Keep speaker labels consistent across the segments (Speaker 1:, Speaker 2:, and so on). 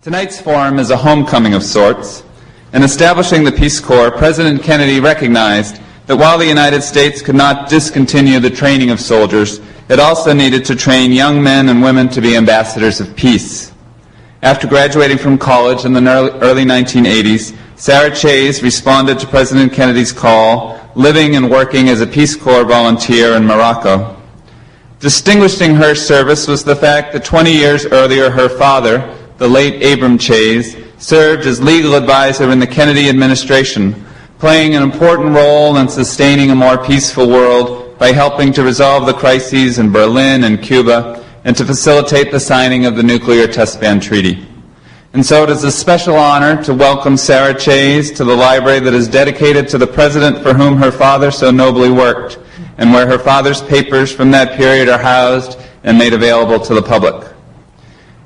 Speaker 1: Tonight's forum is a homecoming of sorts. In establishing the Peace Corps, President Kennedy recognized that while the United States could not discontinue the training of soldiers, it also needed to train young men and women to be ambassadors of peace. After graduating from college in the early 1980s, Sarah Chayes responded to President Kennedy's call, living and working as a Peace Corps volunteer in Morocco. Distinguishing her service was the fact that 20 years earlier her father, the late Abram Chayes, served as legal advisor in the Kennedy administration, playing an important role in sustaining a more peaceful world by helping to resolve the crises in Berlin and Cuba and to facilitate the signing of the Nuclear Test Ban Treaty. And so it is a special honor to welcome Sarah Chayes to the library that is dedicated to the president for whom her father so nobly worked, and where her father's papers from that period are housed and made available to the public.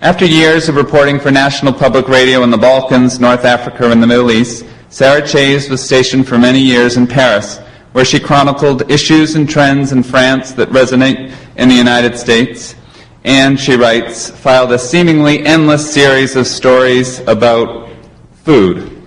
Speaker 1: After years of reporting for National Public Radio in the Balkans, North Africa, and the Middle East, Sarah Chayes was stationed for many years in Paris, where she chronicled issues and trends in France that resonate in the United States, and, she writes, filed a seemingly endless series of stories about food.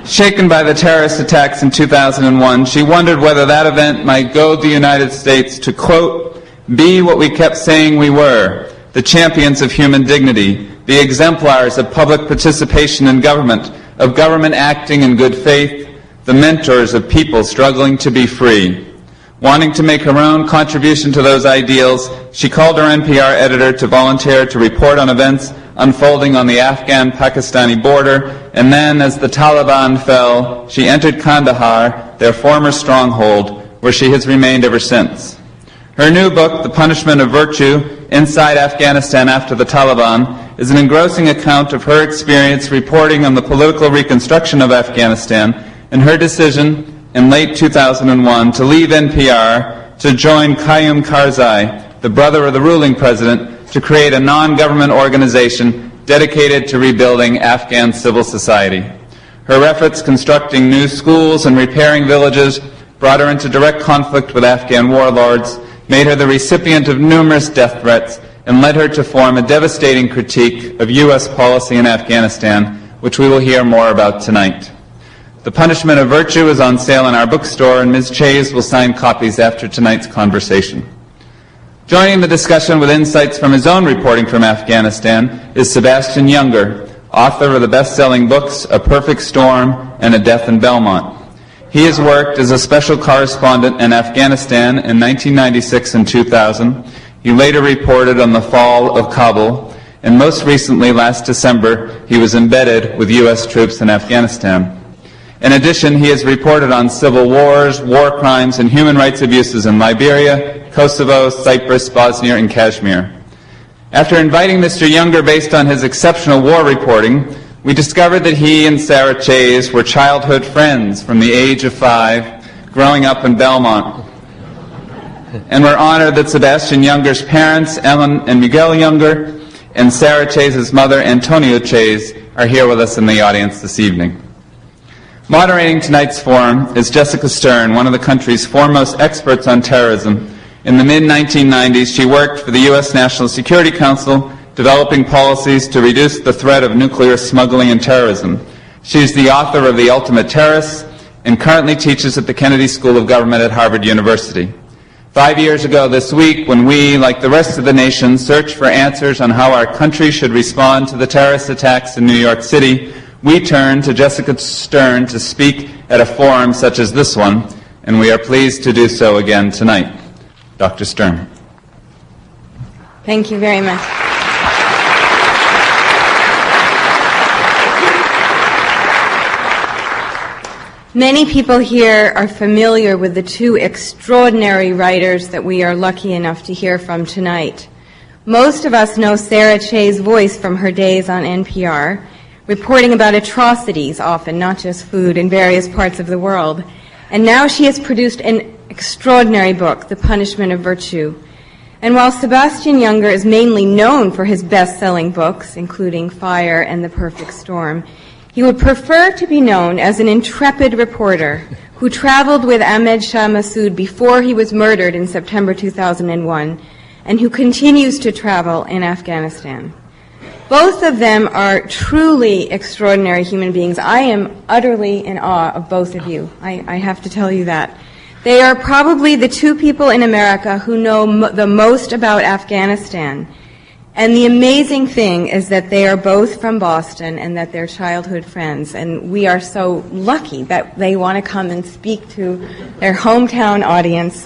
Speaker 1: Shaken by the terrorist attacks in 2001, she wondered whether that event might goad the United States to, quote, be what we kept saying we were, the champions of human dignity, the exemplars of public participation in government, of government acting in good faith, the mentors of people struggling to be free. Wanting to make her own contribution to those ideals, she called her NPR editor to volunteer to report on events unfolding on the Afghan-Pakistani border, and then, as the Taliban fell, she entered Kandahar, their former stronghold, where she has remained ever since. Her new book, The Punishment of Virtue, Inside Afghanistan After the Taliban, is an engrossing account of her experience reporting on the political reconstruction of Afghanistan and her decision in late 2001 to leave NPR to join Qayyum Karzai, the brother of the ruling president, to create a non-government organization dedicated to rebuilding Afghan civil society. Her efforts constructing new schools and repairing villages brought her into direct conflict with Afghan warlords, made her the recipient of numerous death threats, and led her to form a devastating critique of U.S. policy in Afghanistan, which we will hear more about tonight. The Punishment of Virtue is on sale in our bookstore, and Ms. Chayes will sign copies after tonight's conversation. Joining the discussion with insights from his own reporting from Afghanistan is Sebastian Junger, author of the best-selling books A Perfect Storm and A Death in Belmont. He has worked as a special correspondent in Afghanistan in 1996 and 2000. He later reported on the fall of Kabul, and most recently, last December, he was embedded with U.S. troops in Afghanistan. In addition, he has reported on civil wars, war crimes, and human rights abuses in Liberia, Kosovo, Cyprus, Bosnia, and Kashmir. After inviting Mr. Junger based on his exceptional war reporting, we discovered that he and Sarah Chayes were childhood friends from the age of 5, growing up in Belmont. And we're honored that Sebastian Junger's parents, Ellen and Miguel Junger, and Sarah Chayes' mother, Antonio Chayes, are here with us in the audience this evening. Moderating tonight's forum is Jessica Stern, one of the country's foremost experts on terrorism. In the mid-1990s, she worked for the U.S. National Security Council, developing policies to reduce the threat of nuclear smuggling and terrorism. She's the author of The Ultimate Terrorist and currently teaches at the Kennedy School of Government at Harvard University. 5 years ago this week, when we, like the rest of the nation, searched for answers on how our country should respond to the terrorist attacks in New York City, we turned to Jessica Stern to speak at a forum such as this one, and we are pleased to do so again tonight. Dr. Stern.
Speaker 2: Thank you very much. Many people here are familiar with the two extraordinary writers that we are lucky enough to hear from tonight. Most of us know Sarah Chayes' voice from her days on NPR, reporting about atrocities, often, not just food, in various parts of the world. And now she has produced an extraordinary book, The Punishment of Virtue. And while Sebastian Junger is mainly known for his best-selling books, including Fire and The Perfect Storm, he would prefer to be known as an intrepid reporter who traveled with Ahmed Shah Massoud before he was murdered in September 2001, and who continues to travel in Afghanistan. Both of them are truly extraordinary human beings. I am utterly in awe of both of you. I have to tell you that. They are probably the two people in America who know the most about Afghanistan. And the amazing thing is that they are both from Boston and that they're childhood friends. And we are so lucky that they want to come and speak to their hometown audience,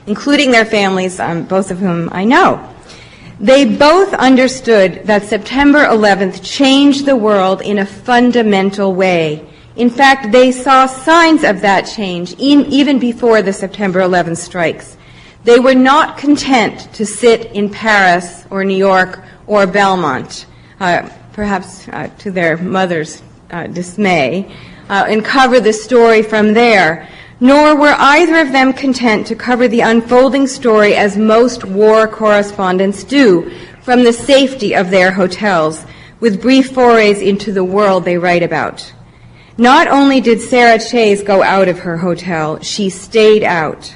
Speaker 2: including their families, both of whom I know. They both understood that September 11th changed the world in a fundamental way. In fact, they saw signs of that change even before the September 11th strikes. They were not content to sit in Paris or New York or Belmont, perhaps to their mother's dismay, and cover the story from there. Nor were either of them content to cover the unfolding story as most war correspondents do, from the safety of their hotels, with brief forays into the world they write about. Not only did Sarah Chayes go out of her hotel, she stayed out.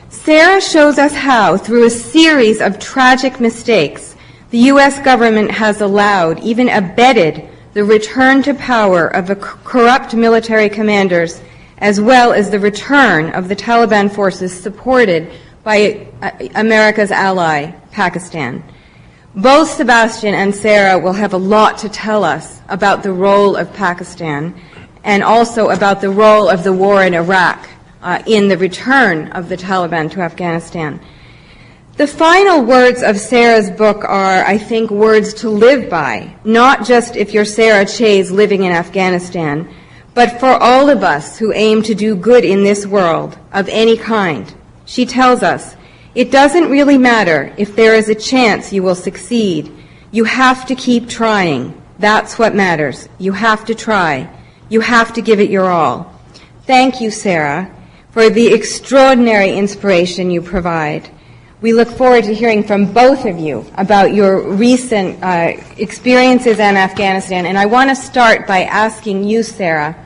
Speaker 2: Sarah shows us how, through a series of tragic mistakes, the U.S. government has allowed, even abetted, the return to power of the corrupt military commanders, as well as the return of the Taliban forces supported by America's ally, Pakistan. Both Sebastian and Sarah will have a lot to tell us about the role of Pakistan and also about the role of the war in Iraq in the return of the Taliban to Afghanistan. The final words of Sarah's book are, I think, words to live by, not just if you're Sarah Chayes living in Afghanistan, but for all of us who aim to do good in this world of any kind. She tells us, it doesn't really matter if there is a chance you will succeed. You have to keep trying. That's what matters. You have to try. You have to give it your all. Thank you, Sarah, for the extraordinary inspiration you provide. We look forward to hearing from both of you about your recent experiences in Afghanistan. And I want to start by asking you, Sarah,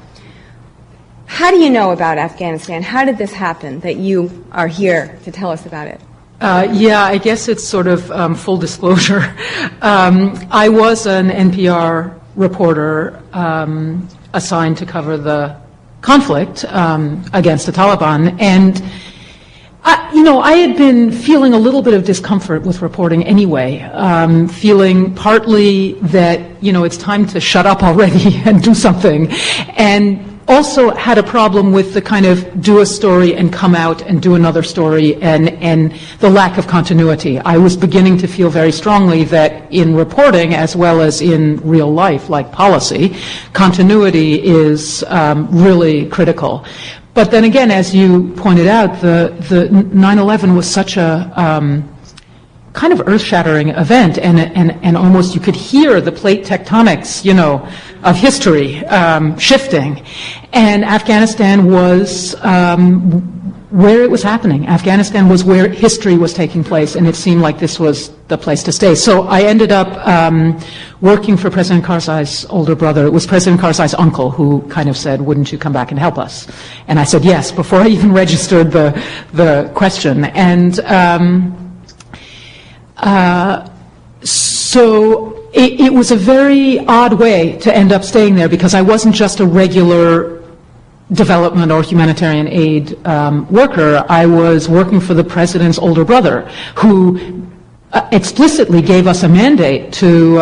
Speaker 2: how do you know about Afghanistan? How did this happen that you are here to tell us about it?
Speaker 3: Yeah, I guess it's sort of full disclosure. I was an NPR reporter assigned to cover the conflict against the Taliban, and I had been feeling a little bit of discomfort with reporting anyway, feeling partly that, it's time to shut up already and do something, and also had a problem with the kind of do a story and come out and do another story and the lack of continuity. I was beginning to feel very strongly that in reporting as well as in real life, like policy, continuity is really critical. But then again, as you pointed out, the 9/11 was such a kind of earth-shattering event, and almost you could hear the plate tectonics, of history shifting. And Afghanistan was where it was happening. Afghanistan was where history was taking place, and it seemed like this was the place to stay. So I ended up working for President Karzai's older brother. It was President Karzai's uncle who kind of said, wouldn't you come back and help us? And I said yes, before I even registered the question. And so it was a very odd way to end up staying there, because I wasn't just a regular development or humanitarian aid worker. I was working for the president's older brother, who explicitly gave us a mandate to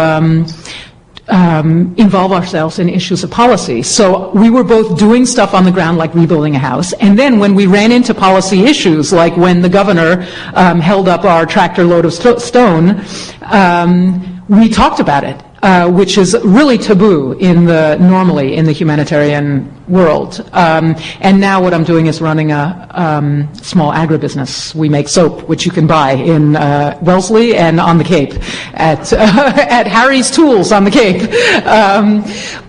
Speaker 3: involve ourselves in issues of policy. So we were both doing stuff on the ground, like rebuilding a house, and then when we ran into policy issues, like when the governor held up our tractor load of stone, we talked about it, which is really taboo normally in the humanitarian world. And now what I'm doing is running a small agribusiness. We make soap, which you can buy in Wellesley and on the Cape at Harry's Tools on the Cape.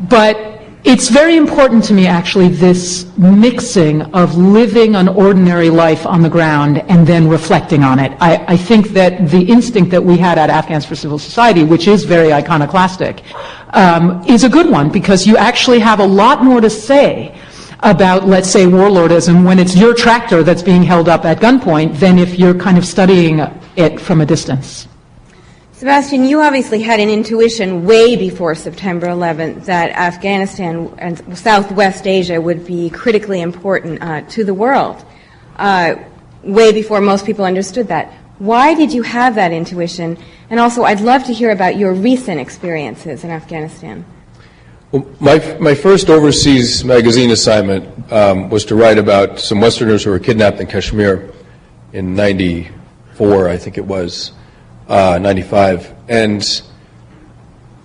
Speaker 3: But it's very important to me, actually, this mixing of living an ordinary life on the ground and then reflecting on it. I think that the instinct that we had at Afghans for Civil Society, which is very iconoclastic, is a good one, because you actually have a lot more to say about, let's say, warlordism when it's your tractor that's being held up at gunpoint than if you're kind of studying it from a distance.
Speaker 2: Sebastian, you obviously had an intuition way before September 11th that Afghanistan and Southwest Asia would be critically important to the world, way before most people understood that. Why did you have that intuition? And also, I'd love to hear about your recent experiences in Afghanistan.
Speaker 4: Well, my first overseas magazine assignment was to write about some Westerners who were kidnapped in Kashmir in 94, I think it was. 95, and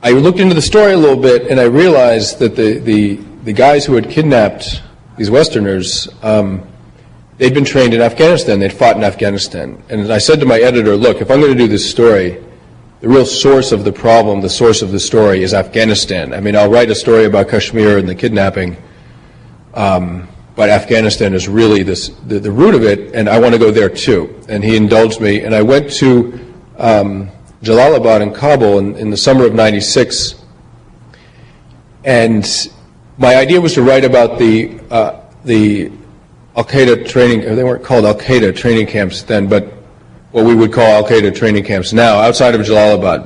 Speaker 4: I looked into the story a little bit, and I realized that the guys who had kidnapped these Westerners, they'd been trained in Afghanistan. They'd fought in Afghanistan, and I said to my editor, "Look, if I'm going to do this story, the real source of the problem, the source of the story, is Afghanistan. I mean, I'll write a story about Kashmir and the kidnapping, but Afghanistan is really the root of it, and I want to go there too." And he indulged me, and I went to Jalalabad and Kabul in the summer of '96, and my idea was to write about the Al-Qaeda training. They weren't called Al-Qaeda training camps then, but what we would call Al-Qaeda training camps now, outside of Jalalabad.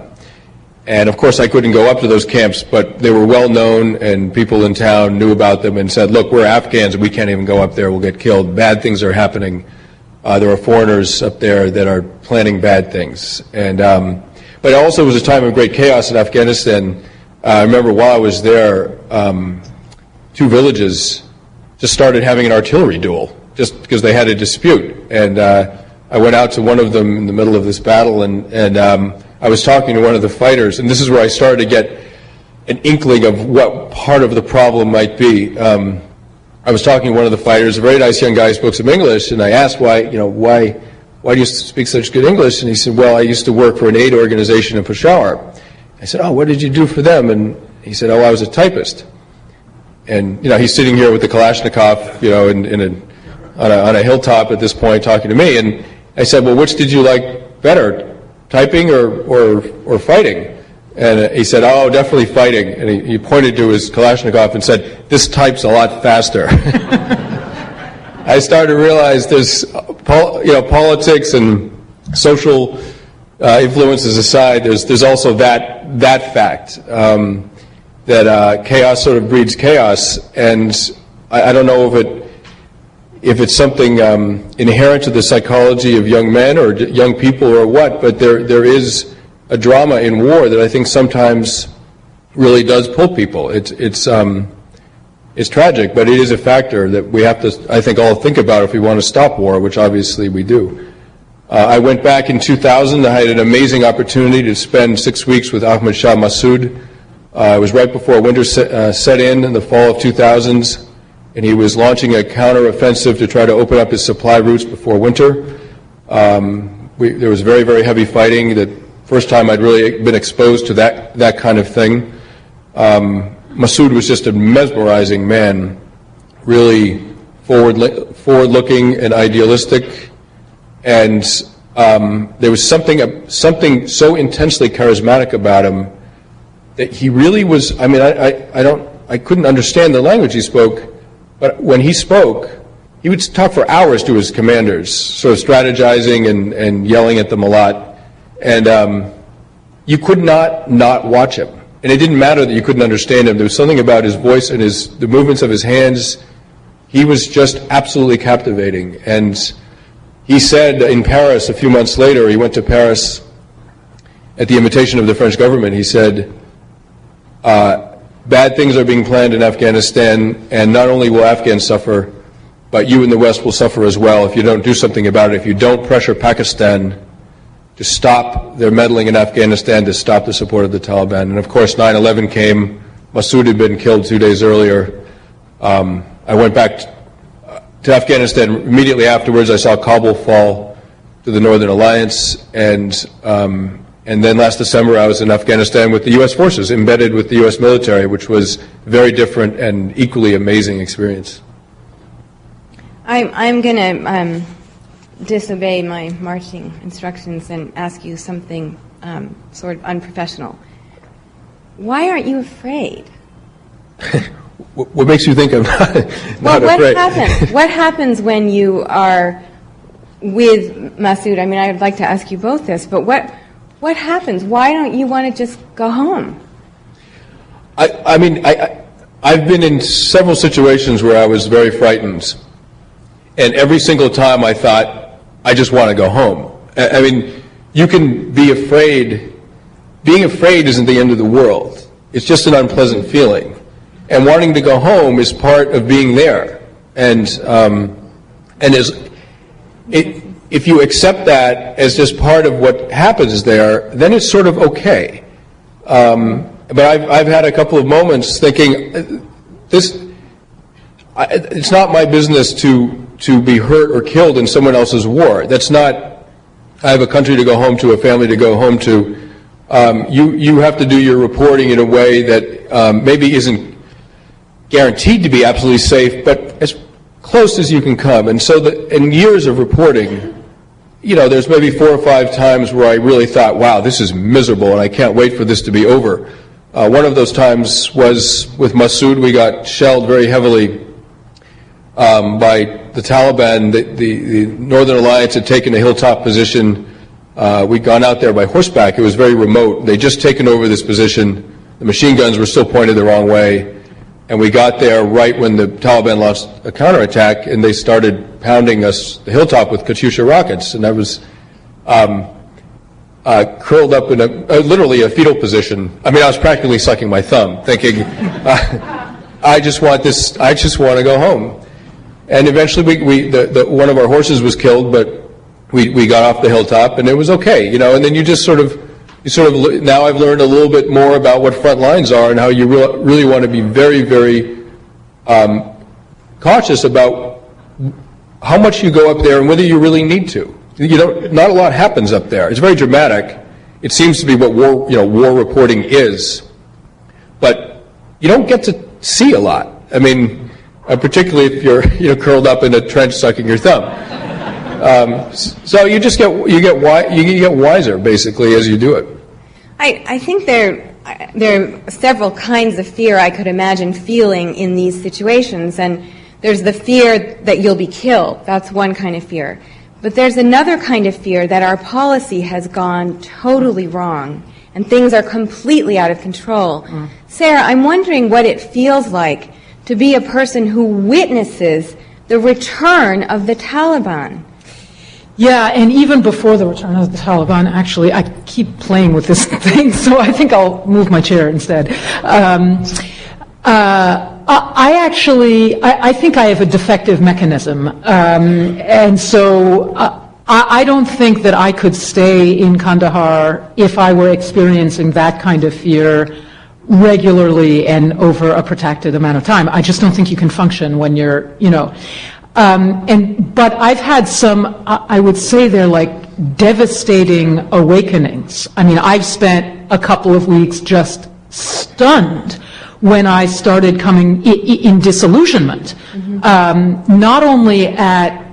Speaker 4: And of course, I couldn't go up to those camps, but they were well known, and people in town knew about them and said, "Look, we're Afghans. We can't even go up there. We'll get killed. Bad things are happening. There are foreigners up there that are planning bad things." And but it also was a time of great chaos in Afghanistan. I remember while I was there, two villages just started having an artillery duel just because they had a dispute. And I went out to one of them in the middle of this battle, and I was talking to one of the fighters, and this is where I started to get an inkling of what part of the problem might be. I was talking to one of the fighters, a very nice young guy who spoke some English, and I asked why do you speak such good English? And he said, "Well, I used to work for an aid organization in Peshawar." I said, "Oh, what did you do for them?" And he said, "Oh, I was a typist." And he's sitting here with the Kalashnikov, on a hilltop at this point, talking to me. And I said, "Well, which did you like better, typing or fighting?" And he said, "Oh, definitely fighting." And he pointed to his Kalashnikov and said, "This types a lot faster." I started to realize there's, politics and social influences aside, there's also that fact that chaos sort of breeds chaos, and I don't know if it's something inherent to the psychology of young men or young people or what, but there is a drama in war that I think sometimes really does pull people. It's tragic, but it is a factor that we have to, I think, all think about if we want to stop war, which obviously we do. I went back in 2000. I had an amazing opportunity to spend 6 weeks with Ahmad Shah Massoud. It was right before winter set in the fall of 2000, and he was launching a counter-offensive to try to open up his supply routes before winter. There was very, very heavy fighting. The first time I'd really been exposed to that kind of thing. Massoud was just a mesmerizing man, really forward-looking and idealistic, and there was something so intensely charismatic about him that he really was. I mean, I couldn't understand the language he spoke, but when he spoke, he would talk for hours to his commanders, sort of strategizing and yelling at them a lot, and you could not watch him. And it didn't matter that you couldn't understand him. There was something about his voice and the movements of his hands. He was just absolutely captivating. And he said in Paris a few months later, he went to Paris at the invitation of the French government, he said, "Bad things are being planned in Afghanistan, and not only will Afghans suffer, but you in the West will suffer as well if you don't do something about it, if you don't pressure Pakistan to stop their meddling in Afghanistan, to stop the support of the Taliban." And of course, 9/11 came. Massoud had been killed 2 days earlier. I went back to Afghanistan immediately afterwards. I saw Kabul fall to the Northern Alliance, and then last December I was in Afghanistan with the U.S. forces, embedded with the U.S. military, which was a very different and equally amazing experience.
Speaker 2: I'm going to disobey my marching instructions and ask you something sort of unprofessional. Why aren't you afraid?
Speaker 4: What makes you think I'm not afraid?
Speaker 2: What happens when you are with Massoud? I mean, I'd like to ask you both this, but What happens? Why don't you want to just go home?
Speaker 4: I've been in several situations where I was very frightened, and every single time I thought, I just want to go home. I mean, you can be afraid. Being afraid isn't the end of the world. It's just an unpleasant feeling. And wanting to go home is part of being there. And if you accept that as just part of what happens there, then it's sort of okay. But I've had a couple of moments thinking, it's not my business to be hurt or killed in someone else's war. That's not, I have a country to go home to, a family to go home to. You have to do your reporting in a way that maybe isn't guaranteed to be absolutely safe, but as close as you can come. And so in years of reporting, there's maybe 4 or 5 times where I really thought, wow, this is miserable and I can't wait for this to be over. One of those times was with Massoud. We got shelled very heavily by the Taliban. The Northern Alliance had taken a hilltop position. We'd gone out there by horseback. It was very remote. They'd just taken over this position. The machine guns were still pointed the wrong way. And we got there right when the Taliban launched a counterattack, and they started pounding us, the hilltop, with Katyusha rockets. And I was curled up in literally a fetal position. I mean, I was practically sucking my thumb, thinking, I just want to go home. And eventually one of our horses was killed, but we got off the hilltop, and it was okay, And then you now I've learned a little bit more about what front lines are and how you really want to be very, very cautious about how much you go up there and whether you really need to. Not a lot happens up there. It's very dramatic. It seems to be what war reporting is, but you don't get to see a lot. I mean, particularly if you're curled up in a trench sucking your thumb. So you just get wiser basically as you do it.
Speaker 2: I think there are several kinds of fear I could imagine feeling in these situations, and there's the fear that you'll be killed. That's one kind of fear. But there's another kind of fear that our policy has gone totally wrong and things are completely out of control. Sarah, I'm wondering what it feels like to be a person who witnesses the return of the Taliban.
Speaker 3: Yeah, and even before the return of the Taliban, actually, I keep playing with this thing, so I think I'll move my chair instead. I think I have a defective mechanism, and so I don't think that I could stay in Kandahar if I were experiencing that kind of fear regularly and over a protracted amount of time. I just don't think you can function when you're, but I've had some, I would say they're like devastating awakenings. I mean, I've spent a couple of weeks just stunned when I started coming in disillusionment, not only at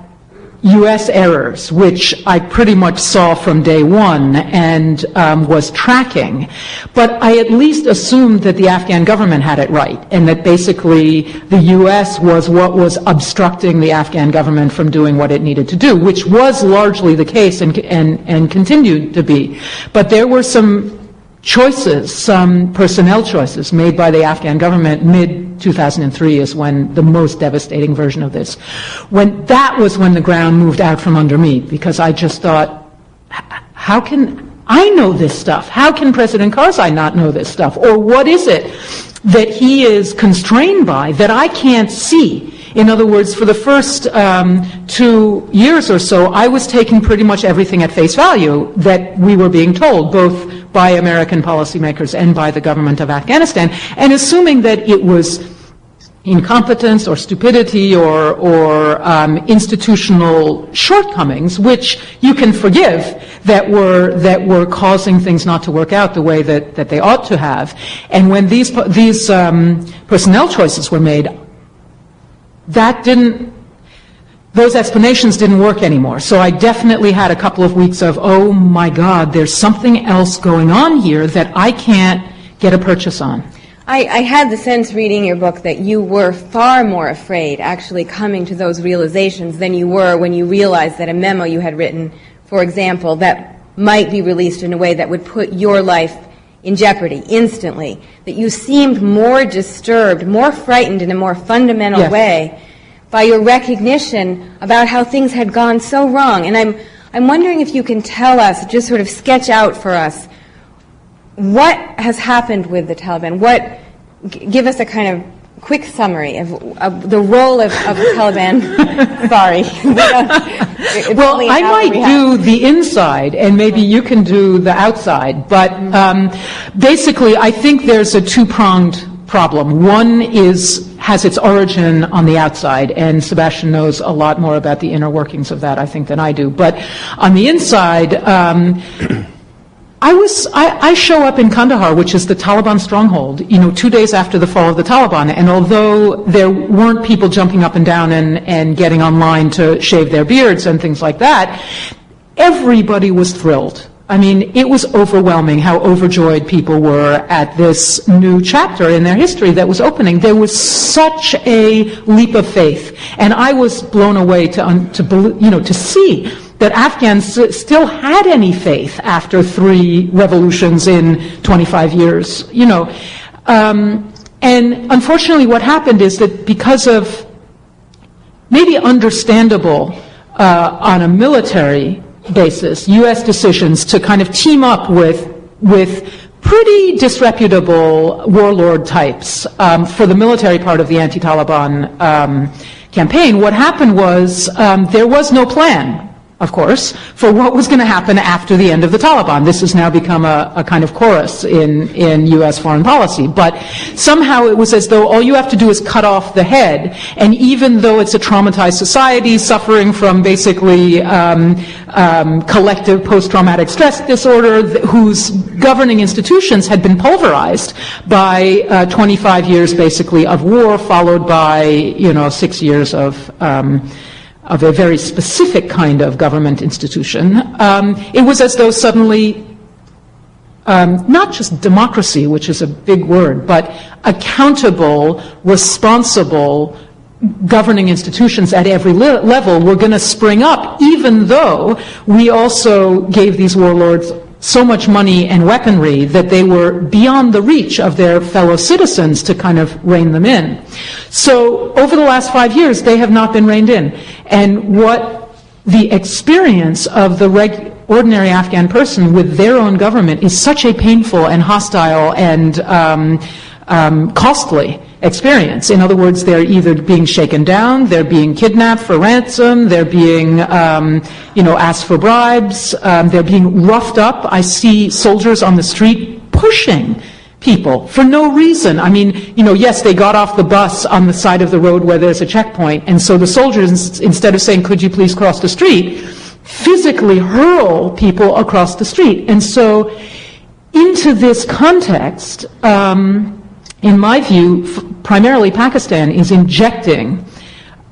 Speaker 3: U.S. errors, which I pretty much saw from day one and was tracking, but I at least assumed that the Afghan government had it right, and that basically the U.S. was what was obstructing the Afghan government from doing what it needed to do, which was largely the case and continued to be. But there were some choices, some personnel choices made by the Afghan government mid-2003 is when the most devastating version of this. That was when the ground moved out from under me, because I just thought, how can I know this stuff? How can President Karzai not know this stuff? Or what is it that he is constrained by that I can't see? In other words, for the first 2 years or so, I was taking pretty much everything at face value that we were being told, both by American policymakers and by the government of Afghanistan, and assuming that it was incompetence or stupidity or institutional shortcomings, which you can forgive, that were causing things not to work out the way that they ought to have. And when these personnel choices were made, those explanations didn't work anymore. So I definitely had a couple of weeks of, oh my God, there's something else going on here that I can't get a purchase on.
Speaker 2: I had the sense reading your book that you were far more afraid actually coming to those realizations than you were when you realized that a memo you had written, for example, that might be released in a way that would put your life in jeopardy instantly, that you seemed more disturbed, more frightened in a more fundamental way by your recognition about how things had gone so wrong. And I'm wondering if you can tell us, just sort of sketch out for us, what has happened with the Taliban? Give us a kind of quick summary of the role of the Taliban. Sorry.
Speaker 3: Well, I might do the inside, and maybe you can do the outside. But basically, I think there's a two-pronged problem. One has its origin on the outside, and Sebastian knows a lot more about the inner workings of that, I think, than I do. But on the inside, I show up in Kandahar, which is the Taliban stronghold, 2 days after the fall of the Taliban, and although there weren't people jumping up and down and getting online to shave their beards and things like that, everybody was thrilled. I mean, it was overwhelming how overjoyed people were at this new chapter in their history that was opening. There was such a leap of faith, and I was blown away to see that Afghans still had any faith after 3 revolutions in 25 years, And unfortunately what happened is that because of maybe understandable on a military basis, U.S. decisions to kind of team up with pretty disreputable warlord types for the military part of the anti-Taliban campaign, what happened was there was no plan, of course, for what was going to happen after the end of the Taliban. This has now become a kind of chorus in U.S. foreign policy. But somehow it was as though all you have to do is cut off the head, and even though it's a traumatized society suffering from basically collective post-traumatic stress disorder, whose governing institutions had been pulverized by 25 years basically of war, followed by 6 years of a very specific kind of government institution, it was as though suddenly not just democracy, which is a big word, but accountable, responsible governing institutions at every level were going to spring up, even though we also gave these warlords so much money and weaponry that they were beyond the reach of their fellow citizens to kind of rein them in. So over the last 5 years, they have not been reined in. And what the experience of the ordinary Afghan person with their own government is such a painful and hostile and costly experience. In other words, they're either being shaken down, they're being kidnapped for ransom, they're being, asked for bribes, they're being roughed up. I see soldiers on the street pushing people for no reason. I mean, yes, they got off the bus on the side of the road where there's a checkpoint, and so the soldiers, instead of saying, "Could you please cross the street?" physically hurl people across the street. And so into this context, in my view, primarily Pakistan is injecting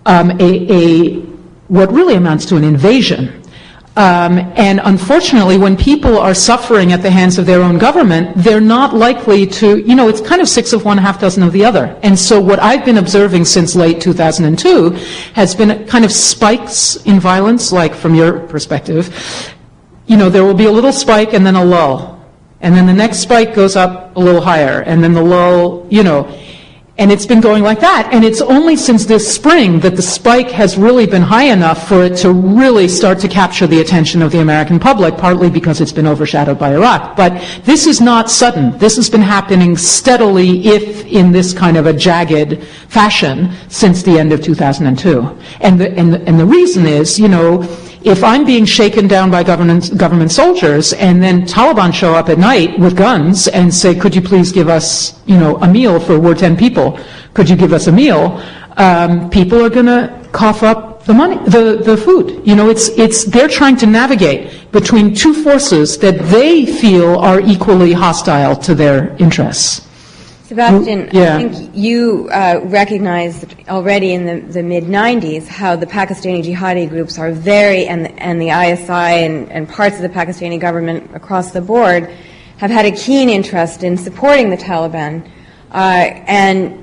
Speaker 3: what really amounts to an invasion. And unfortunately, when people are suffering at the hands of their own government, they're not likely to, it's kind of 6 of one, half dozen of the other. And so what I've been observing since late 2002 has been kind of spikes in violence, like from your perspective. There will be a little spike and then a lull. And then the next spike goes up a little higher, and then the lull, and it's been going like that. And it's only since this spring that the spike has really been high enough for it to really start to capture the attention of the American public, partly because it's been overshadowed by Iraq. But this is not sudden. This has been happening steadily, if in this kind of a jagged fashion, since the end of 2002. And the reason is, if I'm being shaken down by government soldiers, and then Taliban show up at night with guns and say, "Could you please give us, a meal we're 10 people? Could you give us a meal?" People are going to cough up the money, the food. They're trying to navigate between two forces that they feel are equally hostile to their interests.
Speaker 2: Sebastian, I think you recognized already in the mid-'90s how the Pakistani jihadi groups are and the ISI and parts of the Pakistani government across the board have had a keen interest in supporting the Taliban, and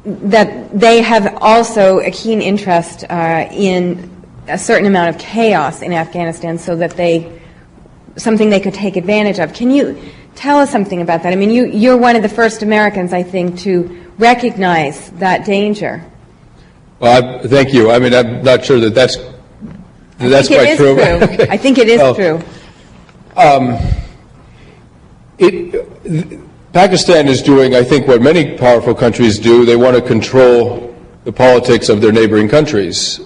Speaker 2: that they have also a keen interest in a certain amount of chaos in Afghanistan so that something they could take advantage of. Can you tell us something about that? I mean, you're one of the first Americans, I think, to recognize that danger.
Speaker 4: Well, thank you. I mean, I'm not sure that's quite true.
Speaker 2: Okay. I think it is true.
Speaker 4: Pakistan is doing, I think, what many powerful countries do. They want to control the politics of their neighboring countries.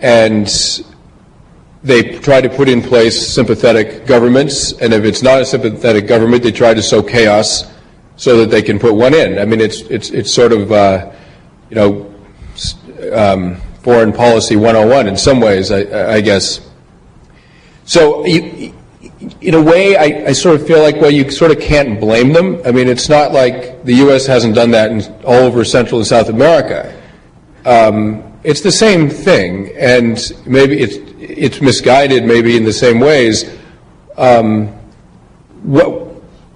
Speaker 4: And they try to put in place sympathetic governments, and if it's not a sympathetic government, they try to sow chaos so that they can put one in. I mean, it's sort of, foreign policy 101 in some ways, I guess. So, in a way, I sort of feel like, well, you sort of can't blame them. I mean, it's not like the U.S. hasn't done that all over Central and South America. It's the same thing, and maybe it's misguided maybe in the same ways.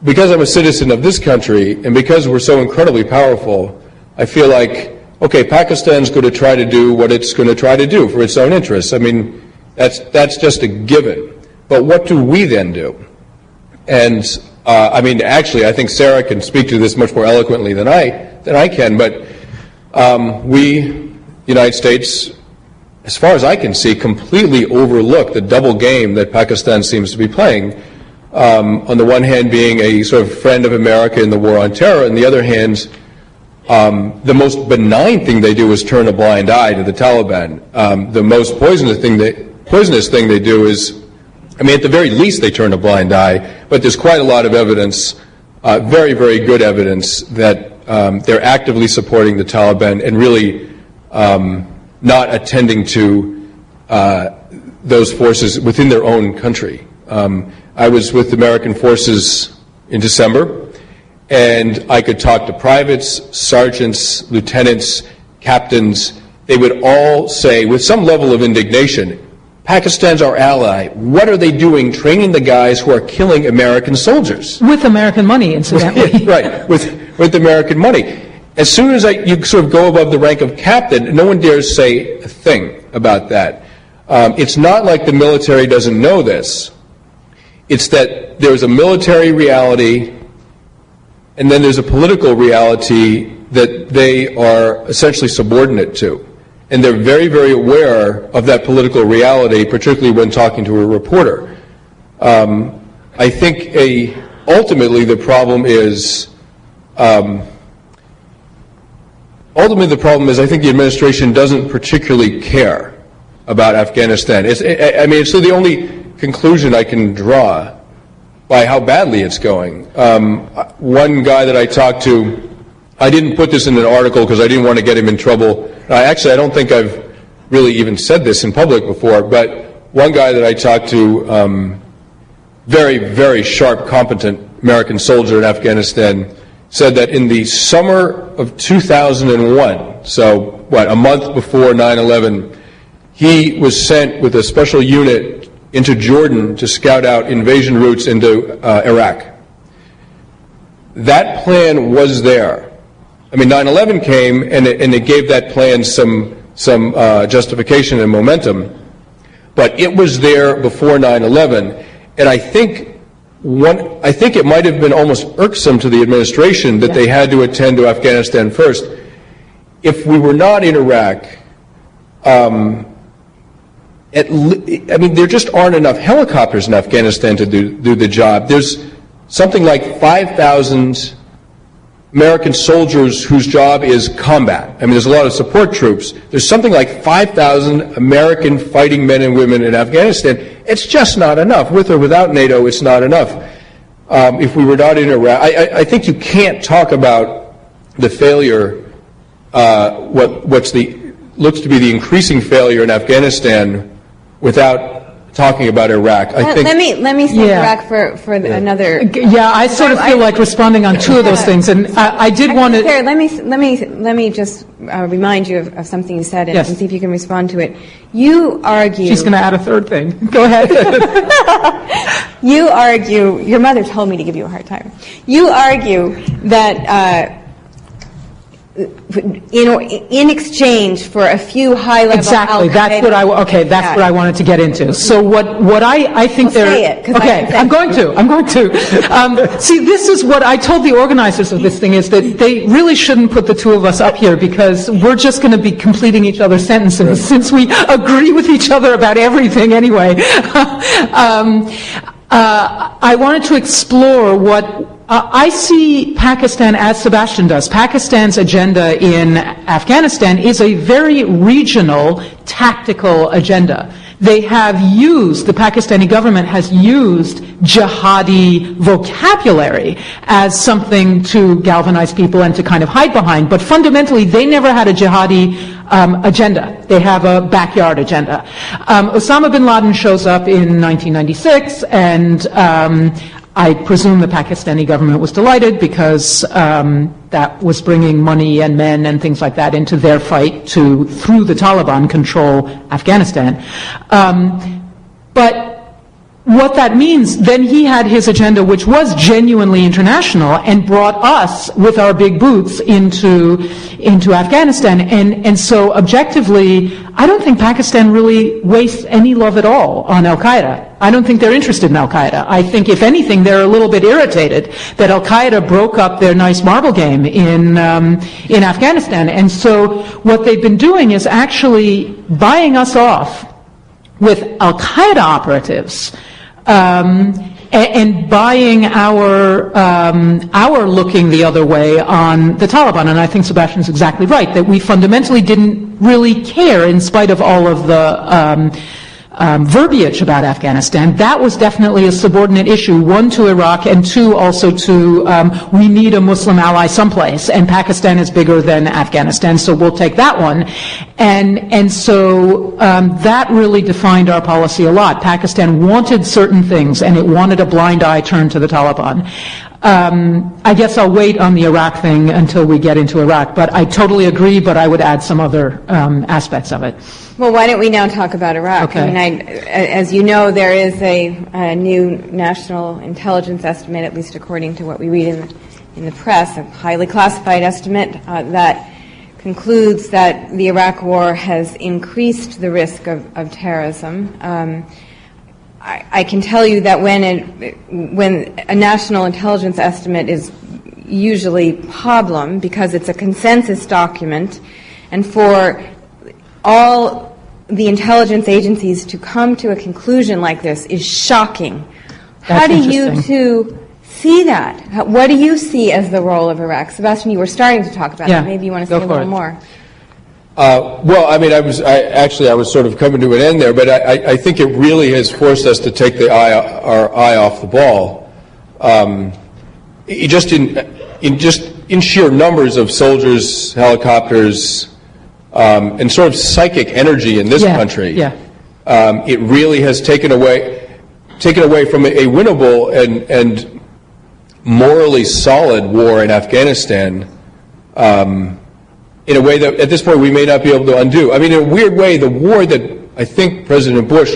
Speaker 4: Because I'm a citizen of this country, and because we're so incredibly powerful, I feel like, okay, Pakistan's going to try to do what it's going to try to do for its own interests. I mean, that's just a given. But what do we then do? And I mean, actually, I think Sarah can speak to this much more eloquently than I can. But we, the United States, as far as I can see, completely overlook the double game that Pakistan seems to be playing. On the one hand, being a sort of friend of America in the war on terror, and the other hand, the most benign thing they do is turn a blind eye to the Taliban. The most poisonous thing they do is, I mean, at the very least, they turn a blind eye, but there's quite a lot of evidence, very, very good evidence, that they're actively supporting the Taliban and really not attending to those forces within their own country. I was with American forces in December, and I could talk to privates, sergeants, lieutenants, captains. They would all say, with some level of indignation, Pakistan's our ally. What are they doing training the guys who are killing American soldiers?
Speaker 3: With American money, incidentally.
Speaker 4: Right, with American money. As soon as you sort of go above the rank of captain, no one dares say a thing about that. It's not like the military doesn't know this. It's that there's a military reality, and then there's a political reality that they are essentially subordinate to. And they're very, very aware of that political reality, particularly when talking to a reporter. I think ultimately the problem is, I think the administration doesn't particularly care about Afghanistan. It's the only conclusion I can draw by how badly it's going. One guy that I talked to, I didn't put this in an article because I didn't want to get him in trouble. I don't think I've really even said this in public before, but one guy that I talked to, very, very sharp, competent American soldier in Afghanistan, said that in the summer of 2001, so a month before 9/11, he was sent with a special unit into Jordan to scout out invasion routes into Iraq. That plan was there. I mean, 9/11 came, and it gave that plan some justification and momentum, but it was there before 9/11, and I think it might have been almost irksome to the administration that they had to attend to Afghanistan first. If we were not in Iraq, there just aren't enough helicopters in Afghanistan to do the job. There's something like 5,000 American soldiers whose job is combat. I mean, there's a lot of support troops. There's something like 5,000 American fighting men and women in Afghanistan. It's just not enough. With or without NATO, it's not enough. If we were not in Iraq, I think you can't talk about the failure, looks to be the increasing failure in Afghanistan, without talking about Iraq.
Speaker 2: Let me say Iraq for another.
Speaker 3: Yeah, I sort of feel like responding on two of those things, and I did want to.
Speaker 2: Sarah, let me just remind you of something you said, and see if you can respond to it. You argue.
Speaker 3: She's going to add a third thing. Go ahead.
Speaker 2: You argue. Your mother told me to give you a hard time. You argue that in exchange for a few high-level
Speaker 3: Exactly. That's what I wanted to get into. So what I think
Speaker 2: say it,
Speaker 3: okay, I'm going to. See, this is what I told the organizers of this thing, is that they really shouldn't put the two of us up here, because we're just going to be completing each other's sentences since we agree with each other about everything anyway. I wanted to explore what I see Pakistan, as Sebastian does. Pakistan's agenda in Afghanistan is a very regional, tactical agenda. They have used, the Pakistani government has used jihadi vocabulary as something to galvanize people and to kind of hide behind, but fundamentally they never had a jihadi agenda. They have a backyard agenda. Osama bin Laden shows up in 1996, and I presume the Pakistani government was delighted, because that was bringing money and men and things like that into their fight to, through the Taliban, control Afghanistan. But what that means, then he had his agenda, which was genuinely international, and brought us with our big boots into Afghanistan. And so objectively, I don't think Pakistan really wastes any love at all on Al-Qaeda. I don't think they're interested in Al-Qaeda. I think, if anything, they're a little bit irritated that Al-Qaeda broke up their nice marble game in Afghanistan. And so what they've been doing is actually buying us off with Al-Qaeda operatives, and buying our looking the other way on the Taliban. And I think Sebastian's exactly right, that we fundamentally didn't really care, in spite of all of the verbiage about Afghanistan. That was definitely a subordinate issue, one to Iraq, and two also to we need a Muslim ally someplace, and Pakistan is bigger than Afghanistan, so we'll take that one. And so that really defined our policy a lot. Pakistan wanted certain things, and it wanted a blind eye turned to the Taliban. I guess I'll wait on the Iraq thing until we get into Iraq, but I totally agree, but I would add some other aspects of it.
Speaker 2: Well, why don't we now talk about Iraq?
Speaker 3: Okay.
Speaker 2: I mean, as you know, there is a new national intelligence estimate, at least according to what we read in the press, a highly classified estimate that concludes that the Iraq war has increased the risk of terrorism. I can tell you that when a national intelligence estimate is usually a problem, because it's a consensus document, and for all the intelligence agencies to come to a conclusion like this is shocking. How do you two see that? What do you see as the role of Iraq? Sebastian, you were starting to talk about it. Maybe you want to say a little more.
Speaker 4: Well, I mean, I was sort of coming to an end there, but I think it really has forced us to take our eye off the ball. Just in sheer numbers of soldiers, helicopters, and sort of psychic energy in this country. It really has taken away from a winnable and morally solid war in Afghanistan. In a way that, at this point, we may not be able to undo. I mean, in a weird way, the war that I think President Bush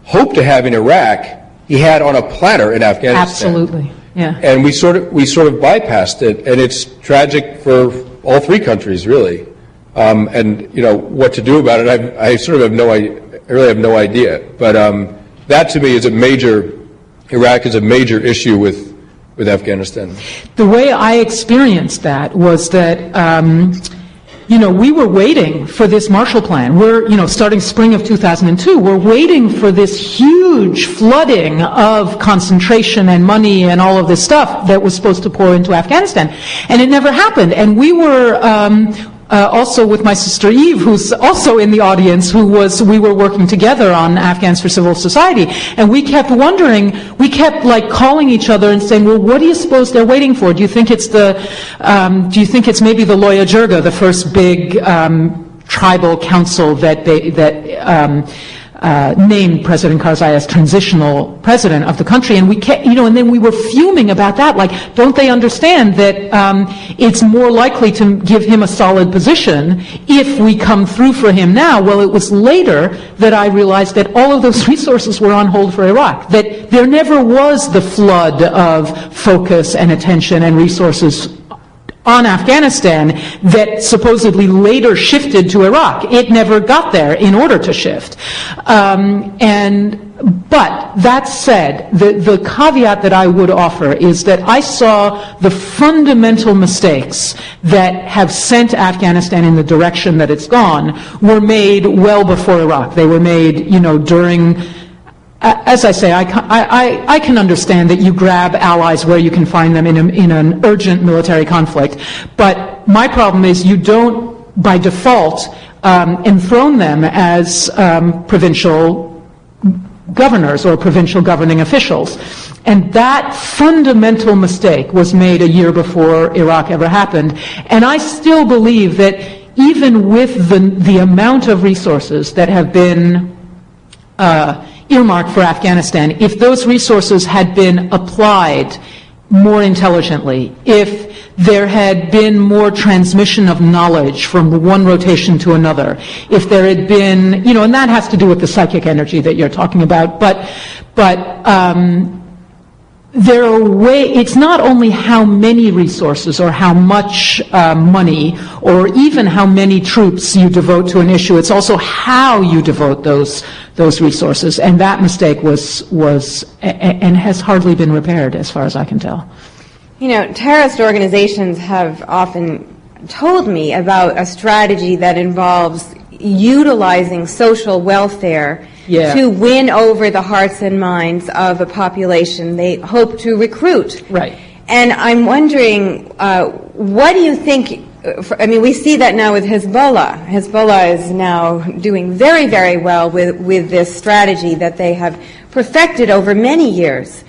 Speaker 4: hoped to have in Iraq, he had on a platter in Afghanistan.
Speaker 3: Absolutely, yeah.
Speaker 4: And we sort of bypassed it, and it's tragic for all three countries, really. And what to do about it, I sort of have no idea. I really have no idea. But that, to me, is Iraq is a major issue with Afghanistan.
Speaker 3: The way I experienced that was that. We were waiting for this Marshall Plan. We're, starting spring of 2002, we're waiting for this huge flooding of concentration and money and all of this stuff that was supposed to pour into Afghanistan. And it never happened. And we were also with my sister Eve, who's also in the audience, we were working together on Afghans for Civil Society, and we kept wondering, calling each other and saying, well, what do you suppose they're waiting for? Do you think it's maybe the Loya Jirga, the first big tribal council that named President Karzai as transitional president of the country? And we kept, and then we were fuming about that. Like, don't they understand that it's more likely to give him a solid position if we come through for him now? Well, it was later that I realized that all of those resources were on hold for Iraq, that there never was the flood of focus and attention and resources on Afghanistan that supposedly later shifted to Iraq. It never got there in order to shift. But that said, the caveat that I would offer is that I saw the fundamental mistakes that have sent Afghanistan in the direction that it's gone were made well before Iraq. They were made, during. As I say, I can understand that you grab allies where you can find them in an urgent military conflict, but my problem is you don't, by default, enthrone them as provincial governors or provincial governing officials. And that fundamental mistake was made a year before Iraq ever happened. And I still believe that even with the amount of resources that have been earmarked for Afghanistan, if those resources had been applied more intelligently, if there had been more transmission of knowledge from one rotation to another, if there had been, and that has to do with the psychic energy that you're talking about, but there are it's not only how many resources or how much money or even how many troops you devote to an issue, it's also how you devote those resources, and that mistake was and has hardly been repaired as far as I can tell.
Speaker 2: Terrorist organizations have often told me about a strategy that involves utilizing social welfare to win over the hearts and minds of a population they hope to recruit.
Speaker 3: Right.
Speaker 2: And I'm wondering, what do you think? We see that now with Hezbollah. Hezbollah is now doing very, very well with this strategy that they have perfected over many years.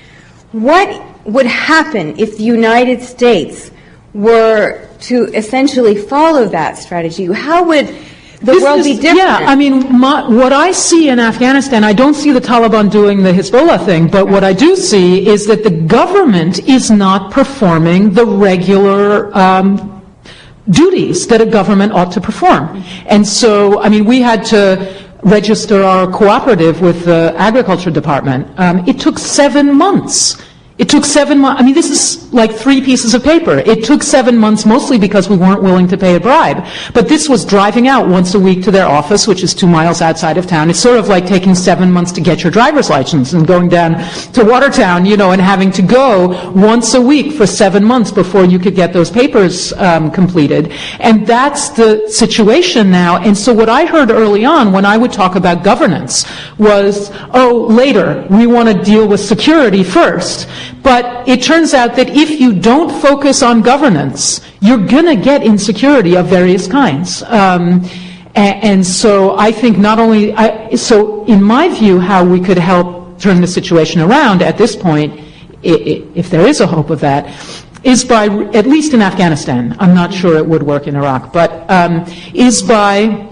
Speaker 2: What would happen if the United States were to essentially follow that strategy? How would the world be different?
Speaker 3: Yeah, what I see in Afghanistan, I don't see the Taliban doing the Hezbollah thing, but what I do see is that the government is not performing the regular duties that a government ought to perform. And so, we had to register our cooperative with the Agriculture Department. It took 7 months. It took 7 months. This is like 3 pieces of paper. It took 7 months mostly because we weren't willing to pay a bribe. But this was driving out once a week to their office, which is 2 miles outside of town. It's sort of like taking 7 months to get your driver's license and going down to Watertown, and having to go once a week for 7 months before you could get those papers completed. And that's the situation now. And so what I heard early on when I would talk about governance was, later, we want to deal with security first. But it turns out that if you don't focus on governance, you're going to get insecurity of various kinds. And so I think so in my view, how we could help turn the situation around at this point, if there is a hope of that, is by, at least in Afghanistan, I'm not sure it would work in Iraq, but is by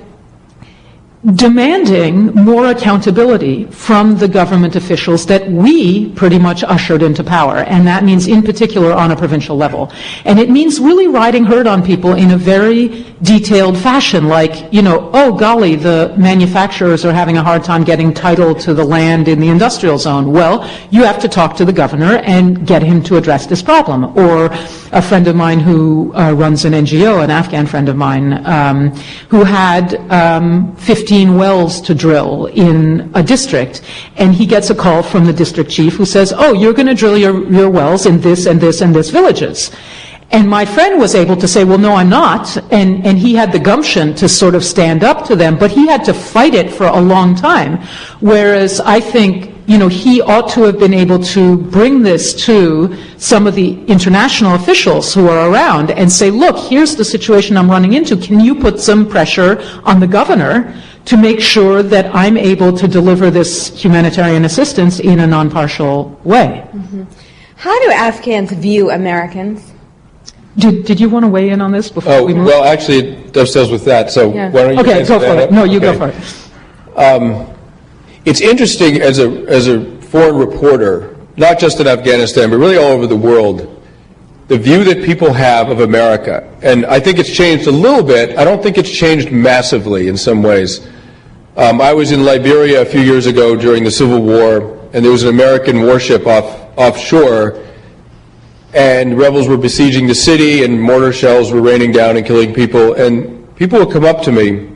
Speaker 3: demanding more accountability from the government officials that we pretty much ushered into power. And that means in particular on a provincial level. And it means really riding herd on people in a very detailed fashion, like, oh golly, the manufacturers are having a hard time getting title to the land in the industrial zone. Well, you have to talk to the governor and get him to address this problem. Or a friend of mine who runs an NGO, an Afghan friend of mine, who had 15 wells to drill in a district, and he gets a call from the district chief who says, you're going to drill your wells in this and this and this villages. And my friend was able to say, well, no, I'm not. And he had the gumption to sort of stand up to them, but he had to fight it for a long time. Whereas I think, he ought to have been able to bring this to some of the international officials who are around and say, look, here's the situation I'm running into. Can you put some pressure on the governor to make sure that I'm able to deliver this humanitarian assistance in a non-partial way?
Speaker 2: Mm-hmm. How do Afghans view Americans?
Speaker 3: Did you want to weigh in on this before we move?
Speaker 4: Well, actually, it dovetails with that. So why don't you
Speaker 3: go for it. No, you go for it.
Speaker 4: It's interesting as a foreign reporter, not just in Afghanistan, but really all over the world, the view that people have of America. And I think it's changed a little bit. I don't think it's changed massively in some ways. I was in Liberia a few years ago during the Civil War, and there was an American warship offshore. and rebels were besieging the city, and mortar shells were raining down and killing people. And people would come up to me.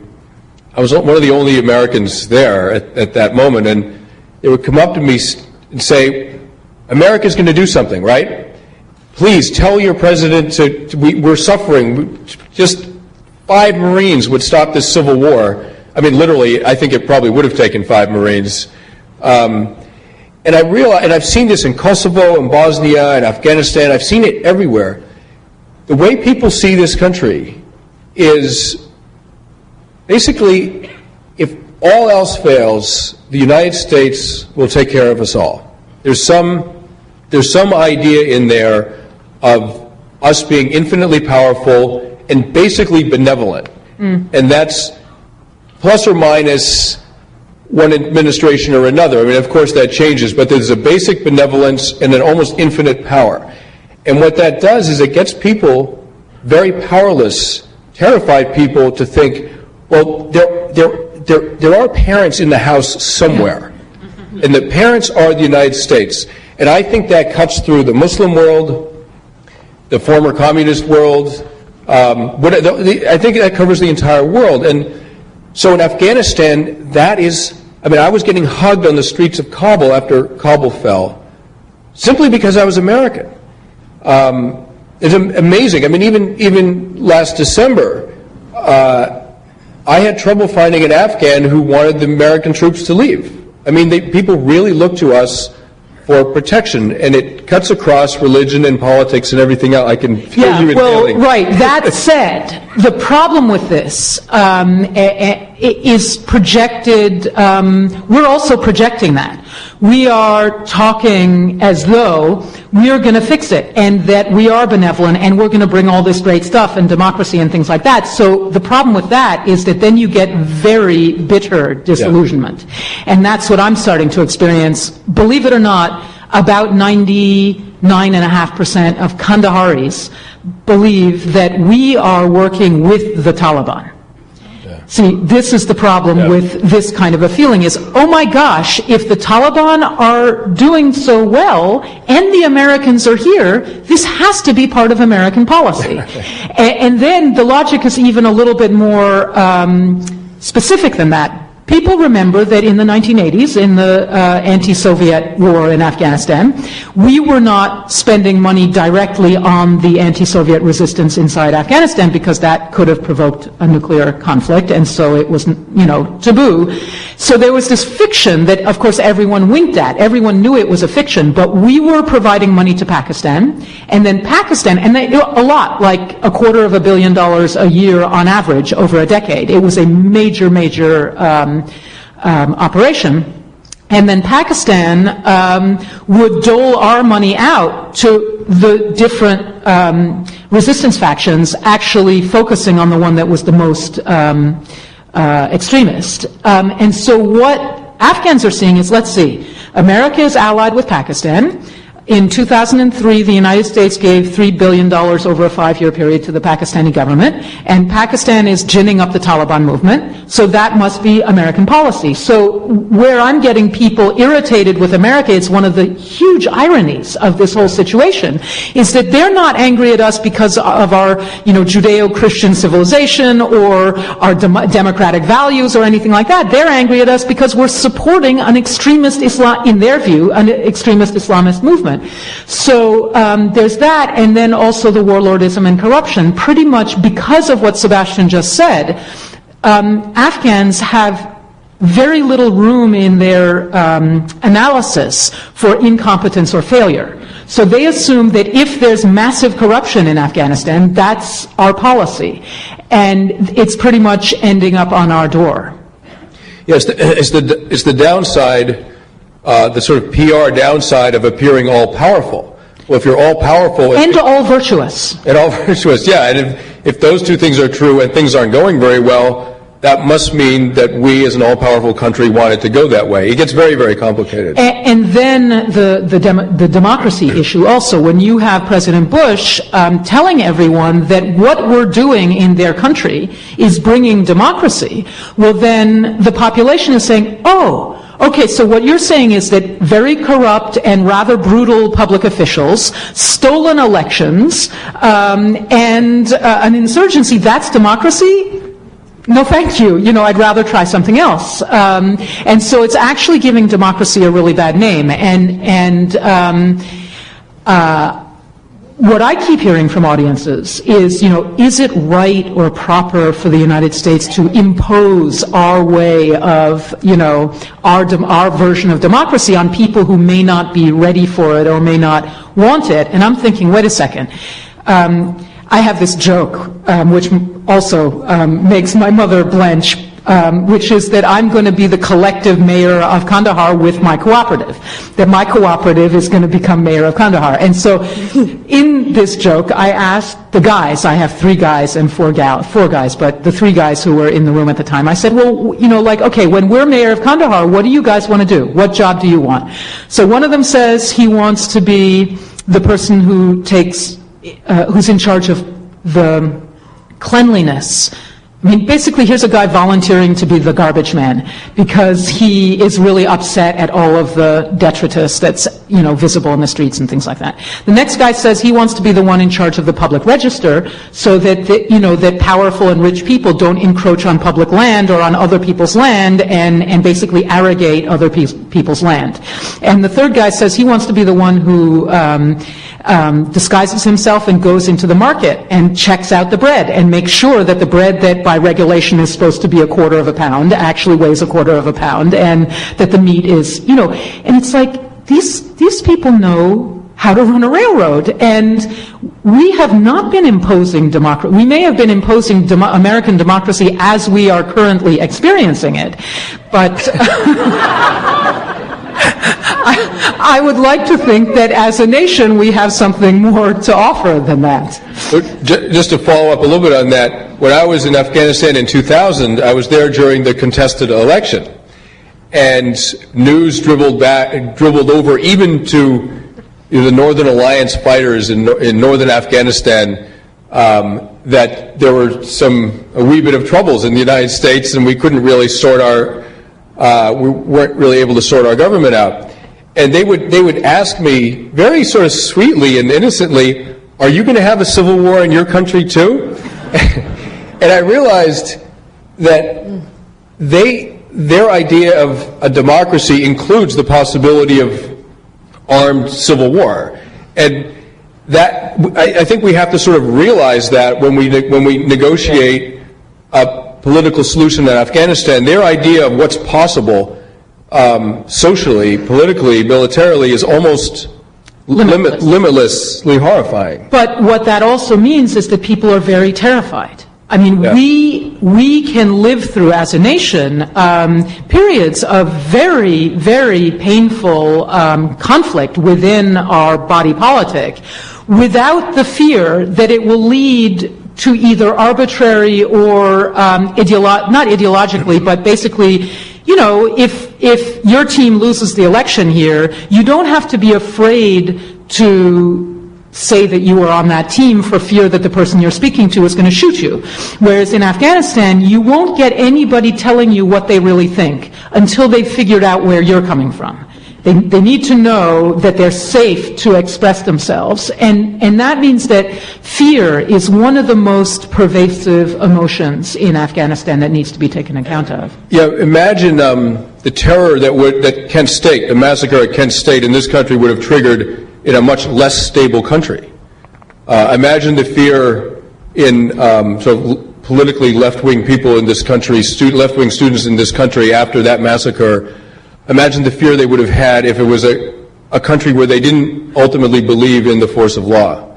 Speaker 4: I was one of the only Americans there at that moment, and they would come up to me and say, America's going to do something, right? Please tell your president we're suffering. Just 5 Marines would stop this civil war. I mean, literally, I think it probably would have taken 5 Marines. And I realize, and I've seen this in Kosovo and Bosnia and Afghanistan, I've seen it everywhere. The way people see this country is basically, if all else fails, the United States will take care of us all. There's some idea in there of us being infinitely powerful and basically benevolent. And that's plus or minus one administration or another. I mean, of course, that changes, but there's a basic benevolence and an almost infinite power. And what that does is it gets people, very powerless, terrified people, to think, well, there are parents in the house somewhere, and the parents are the United States. And I think that cuts through the Muslim world, the former communist world. I think that covers the entire world. And so in Afghanistan, that is, I mean, I was getting hugged on the streets of Kabul after Kabul fell, simply because I was American. It's amazing. I mean, even last December, I had trouble finding an Afghan who wanted the American troops to leave. I mean, people really look to us for protection, and it cuts across religion and politics and everything else. I can feel you inhaling.
Speaker 3: Right. That said, the problem with this is projected. We're also projecting that. We are talking as though we are going to fix it, and that we are benevolent, and we're going to bring all this great stuff and democracy and things like that. So the problem with that is that then you get very bitter disillusionment. Yeah. And that's what I'm starting to experience. Believe it or not, about 99.5% of Kandaharis believe that we are working with the Taliban. See, this is the problem with this kind of a feeling is, oh my gosh, if the Taliban are doing so well and the Americans are here, this has to be part of American policy. And then the logic is even a little bit more specific than that. People remember that in the 1980s, in the anti-Soviet war in Afghanistan, we were not spending money directly on the anti-Soviet resistance inside Afghanistan because that could have provoked a nuclear conflict, and so it was, taboo. So there was this fiction that, of course, everyone winked at. Everyone knew it was a fiction, but we were providing money to Pakistan, and then Pakistan, and they, a lot, like $250 million a year on average over a decade. It was a major operation. And then Pakistan would dole our money out to the different resistance factions, actually focusing on the one that was the most extremist. And so what Afghans are seeing is, let's see, America is allied with Pakistan. In 2003, the United States gave $3 billion over a 5-year period to the Pakistani government, and Pakistan is ginning up the Taliban movement, so that must be American policy. So where I'm getting people irritated with America, it's one of the huge ironies of this whole situation, is that they're not angry at us because of our, Judeo-Christian civilization or our democratic values or anything like that. They're angry at us because we're supporting an extremist Islam, in their view, an extremist Islamist movement. So there's that, and then also the warlordism and corruption. Pretty much because of what Sebastian just said, Afghans have very little room in their analysis for incompetence or failure. So they assume that if there's massive corruption in Afghanistan, that's our policy. And it's pretty much ending up on our door.
Speaker 4: Yes, it's the downside, the sort of PR downside of appearing all-powerful. Well, if you're all-powerful...
Speaker 3: And all virtuous.
Speaker 4: And all virtuous, yeah. And if those two things are true and things aren't going very well, that must mean that we as an all-powerful country want it to go that way. It gets very, very complicated.
Speaker 3: And then the democracy issue also. When you have President Bush telling everyone that what we're doing in their country is bringing democracy, well then the population is saying, oh, Okay, so what you're saying is that very corrupt and rather brutal public officials, stolen elections, and an insurgency, that's democracy? No, thank you. I'd rather try something else. And so it's actually giving democracy a really bad name. And what I keep hearing from audiences is, is it right or proper for the United States to impose our way of, our version of democracy on people who may not be ready for it or may not want it? And I'm thinking, wait a second. I have this joke, which also makes my mother blench, which is that I'm going to be the collective mayor of Kandahar with my cooperative, that my cooperative is going to become mayor of Kandahar. And so in this joke, I asked the guys, I have 3 guys and 4 guys, but the 3 guys who were in the room at the time, I said, well, okay, when we're mayor of Kandahar, what do you guys want to do? What job do you want? So one of them says he wants to be the person who who's in charge of the cleanliness. I mean, basically, here's a guy volunteering to be the garbage man because he is really upset at all of the detritus that's, visible in the streets and things like that. The next guy says he wants to be the one in charge of the public register so that, that powerful and rich people don't encroach on public land or on other people's land and basically arrogate other people's land. And the third guy says he wants to be the one who disguises himself and goes into the market and checks out the bread and makes sure that the bread that by regulation is supposed to be a quarter of a pound actually weighs a quarter of a pound, and that the meat is, and it's like these people know how to run a railroad, and we have not been imposing democracy. We may have been imposing American democracy as we are currently experiencing it, but I would like to think that as a nation we have something more to offer than that.
Speaker 4: Just to follow up a little bit on that, when I was in Afghanistan in 2000, I was there during the contested election, and news dribbled over even to the Northern Alliance fighters in northern Afghanistan that there were a wee bit of troubles in the United States, and we couldn't really we weren't really able to sort our government out. And they would ask me very sort of sweetly and innocently, "Are you going to have a civil war in your country too?" And I realized that their idea of a democracy includes the possibility of armed civil war, and that I think we have to sort of realize that when we negotiate a political solution in Afghanistan, their idea of what's possible socially, politically, militarily is almost limitlessly horrifying.
Speaker 3: But what that also means is that people are very terrified. I mean, yeah. we can live through, as a nation, periods of very, very painful conflict within our body politic without the fear that it will lead to either arbitrary or not ideologically, but basically, if your team loses the election here, you don't have to be afraid to say that you are on that team for fear that the person you're speaking to is going to shoot you. Whereas in Afghanistan, you won't get anybody telling you what they really think until they've figured out where you're coming from. They need to know that they're safe to express themselves, and that means that fear is one of the most pervasive emotions in Afghanistan that needs to be taken account of.
Speaker 4: Yeah, imagine the terror that Kent State, the massacre at Kent State in this country would have triggered in a much less stable country. Imagine the fear in sort of politically left-wing people in this country, left-wing students in this country after that massacre. Imagine the fear they would have had if it was a country where they didn't ultimately believe in the force of law.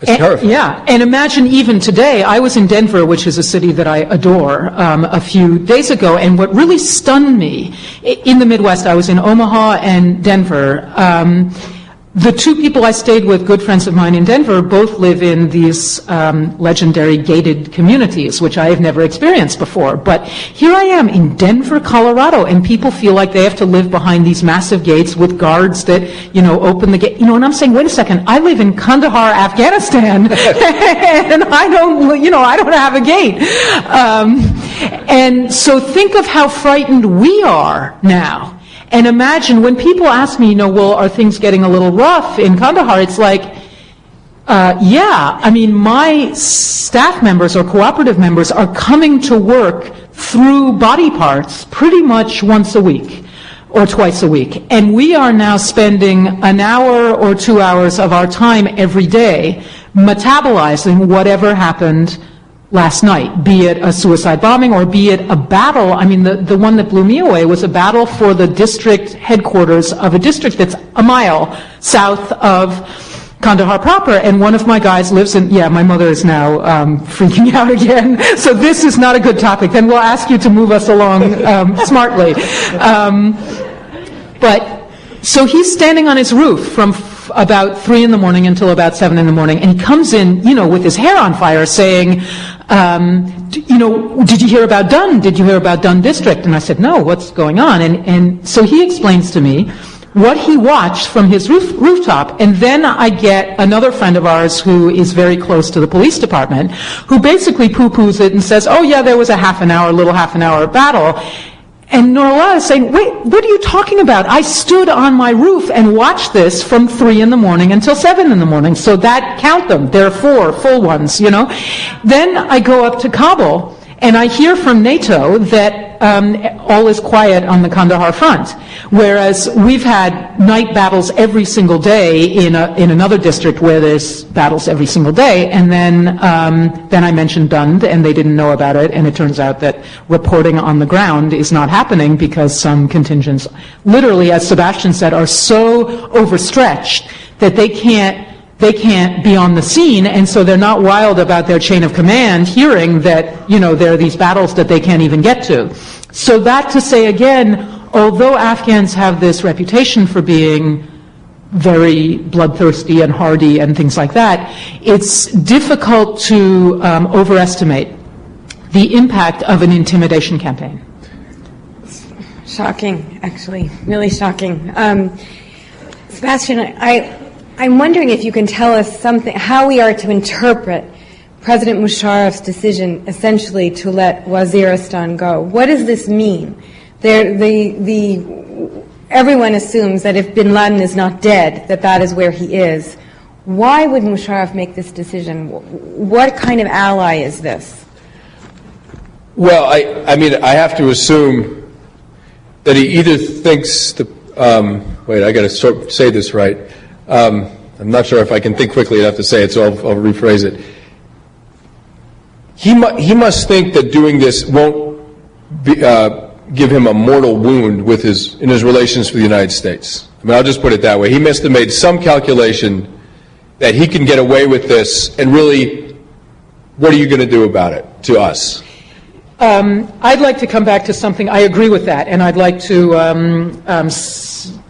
Speaker 4: It's terrifying.
Speaker 3: Yeah, and imagine even today, I was in Denver, which is a city that I adore, a few days ago, and what really stunned me, in the Midwest, I was in Omaha and Denver. The two people I stayed with, good friends of mine in Denver, both live in these legendary gated communities, which I have never experienced before. But here I am in Denver, Colorado, and people feel like they have to live behind these massive gates with guards that, open the gate. And I'm saying, wait a second, I live in Kandahar, Afghanistan, and I don't have a gate. And so think of how frightened we are now. And imagine when people ask me, well, are things getting a little rough in Kandahar? It's like, yeah, I mean, my staff members or cooperative members are coming to work through body parts pretty much once a week or twice a week. And we are now spending an hour or 2 hours of our time every day metabolizing whatever happened last night, be it a suicide bombing or be it a battle. I mean, the one that blew me away was a battle for the district headquarters of a district that's a mile south of Kandahar proper, and one of my guys lives in, my mother is now freaking out again, so this is not a good topic. Then we'll ask you to move us along smartly. But, so he's standing on his roof from about 3 in the morning until about 7 in the morning, and he comes in, with his hair on fire saying, did you hear about Dun? Did you hear about Dun District? And I said, no, what's going on? And so he explains to me what he watched from his rooftop, and then I get another friend of ours who is very close to the police department, who basically poo-poos it and says, oh yeah, there was a little half an hour battle. And Nurullah is saying, wait, what are you talking about? I stood on my roof and watched this from 3 in the morning until 7 in the morning. So count them. There are 4 full ones, Then I go up to Kabul, and I hear from NATO that all is quiet on the Kandahar front, whereas we've had night battles every single day in another district where there's battles every single day. And then I mentioned Dund, and they didn't know about it, and it turns out that reporting on the ground is not happening because some contingents, literally, as Sebastian said, are so overstretched that they can't be on the scene, and so they're not wild about their chain of command hearing that, there are these battles that they can't even get to. So that to say again, although Afghans have this reputation for being very bloodthirsty and hardy and things like that, it's difficult to overestimate the impact of an intimidation campaign.
Speaker 2: Shocking, actually, really shocking. Sebastian, I'm wondering if you can tell us how we are to interpret President Musharraf's decision essentially to let Waziristan go. What does this mean? Everyone assumes that if bin Laden is not dead, that is where he is. Why would Musharraf make this decision? What kind of ally is this?
Speaker 4: Well, I mean, I have to assume that he either thinks wait, I got to say this right. I'm not sure if I can think quickly enough to say it, so I'll rephrase it. He must think that doing this won't give him a mortal wound in his relations with the United States. I mean, I'll just put it that way. He must have made some calculation that he can get away with this, and really, what are you going to do about it to us?
Speaker 3: I'd like to come back to something. I agree with that, and I'd like to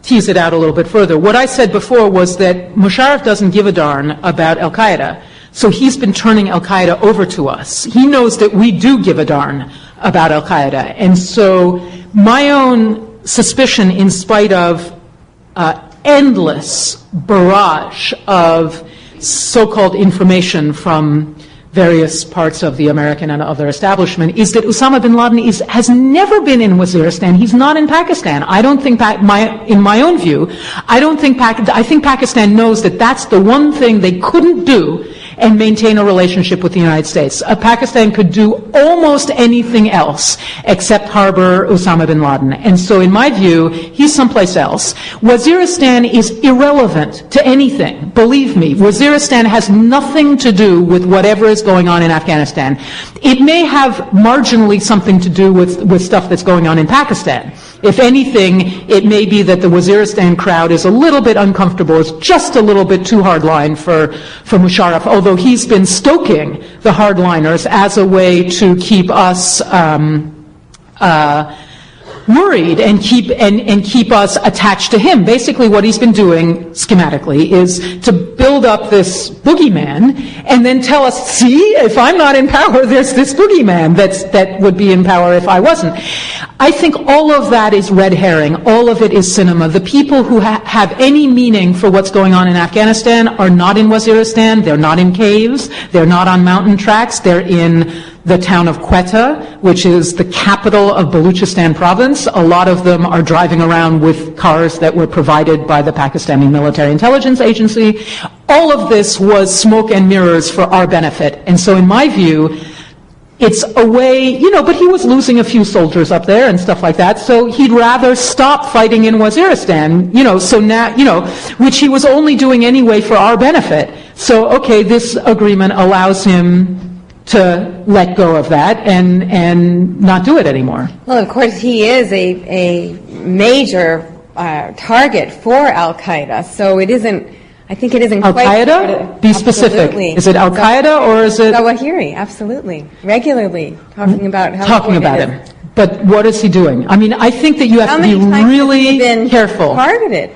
Speaker 3: tease it out a little bit further. What I said before was that Musharraf doesn't give a darn about al-Qaeda, so he's been turning al-Qaeda over to us. He knows that we do give a darn about al-Qaeda, and so my own suspicion, in spite of endless barrage of so-called information from various parts of the American and other establishment, is that Osama bin Laden has never been in Waziristan. He's not in Pakistan. I don't think, in my own view, I think Pakistan knows that that's the one thing they couldn't do and maintain a relationship with the United States. Pakistan could do almost anything else except harbor Osama bin Laden. And so in my view, he's someplace else. Waziristan is irrelevant to anything. Believe me, Waziristan has nothing to do with whatever is going on in Afghanistan. It may have marginally something to do with stuff that's going on in Pakistan. If anything, it may be that the Waziristan crowd is a little bit uncomfortable. It's just a little bit too hardline for Musharraf, although he's been stoking the hardliners as a way to keep us worried and keep us attached to him. Basically, what he's been doing schematically is to build up this boogeyman and then tell us, see, if I'm not in power, there's this boogeyman that would be in power if I wasn't. I think all of that is red herring. All of it is cinema. The people who have any meaning for what's going on in Afghanistan are not in Waziristan. They're not in caves. They're not on mountain tracks. They're in the town of Quetta, which is the capital of Baluchistan province. A lot of them are driving around with cars that were provided by the Pakistani Military Intelligence Agency. All of this was smoke and mirrors for our benefit. And so in my view, it's a way, but he was losing a few soldiers up there and stuff like that, so he'd rather stop fighting in Waziristan, so now, which he was only doing anyway for our benefit. So, okay, this agreement allows him to let go of that and not do it anymore.
Speaker 2: Well, of course, he is a major target for Al-Qaeda, so it isn't, I think it isn't
Speaker 3: Al-Qaeda? Be specific.
Speaker 2: Absolutely.
Speaker 3: Is it Al-Qaeda or is it?
Speaker 2: Zawahiri, absolutely. Regularly talking about how
Speaker 3: talking about him. But what is he doing? I mean, I think that you have to be really careful.
Speaker 2: Targeted.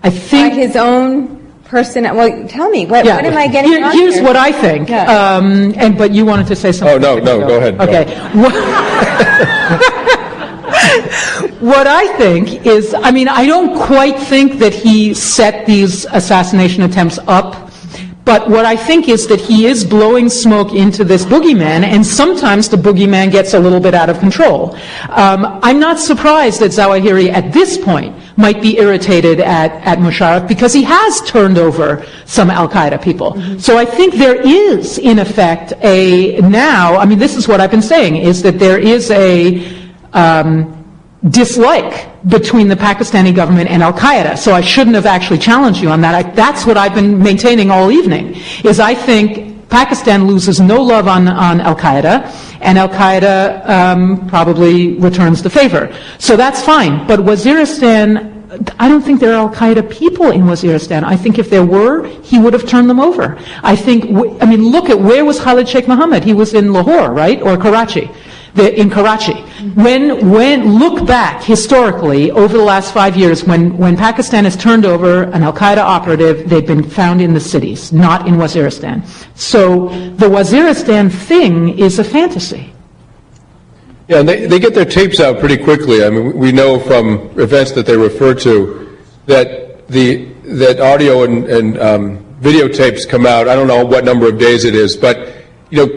Speaker 3: I think
Speaker 2: by his own person. Well, tell me, what am I getting wrong
Speaker 3: Here's
Speaker 2: here?
Speaker 3: what I think.
Speaker 2: Yeah.
Speaker 3: But you wanted to say something.
Speaker 4: Oh, no, go ahead.
Speaker 3: Okay. What I think is, I don't quite think that he set these assassination attempts up, but what I think is that he is blowing smoke into this boogeyman, and sometimes the boogeyman gets a little bit out of control. I'm not surprised that Zawahiri at this point might be irritated at Musharraf because he has turned over some Al-Qaeda people. Mm-hmm. So I think there is, in effect, this is what I've been saying, is that there is a dislike between the Pakistani government and Al-Qaeda. So I shouldn't have actually challenged you on that. That's what I've been maintaining all evening, is I think Pakistan loses no love on Al-Qaeda, and Al-Qaeda probably returns the favor. So that's fine. But Waziristan, I don't think there are Al-Qaeda people in Waziristan. I think if there were, he would have turned them over. Look at where was Khalid Sheikh Mohammed? He was in Lahore, right? Or Karachi. In Karachi. When look back historically over the last 5 years, when Pakistan has turned over an Al-Qaeda operative, they've been found in the cities, not in Waziristan. So the Waziristan thing is a fantasy.
Speaker 4: Yeah, and they get their tapes out pretty quickly. We know from events that they refer to that audio and videotapes come out. I don't know what number of days it is, but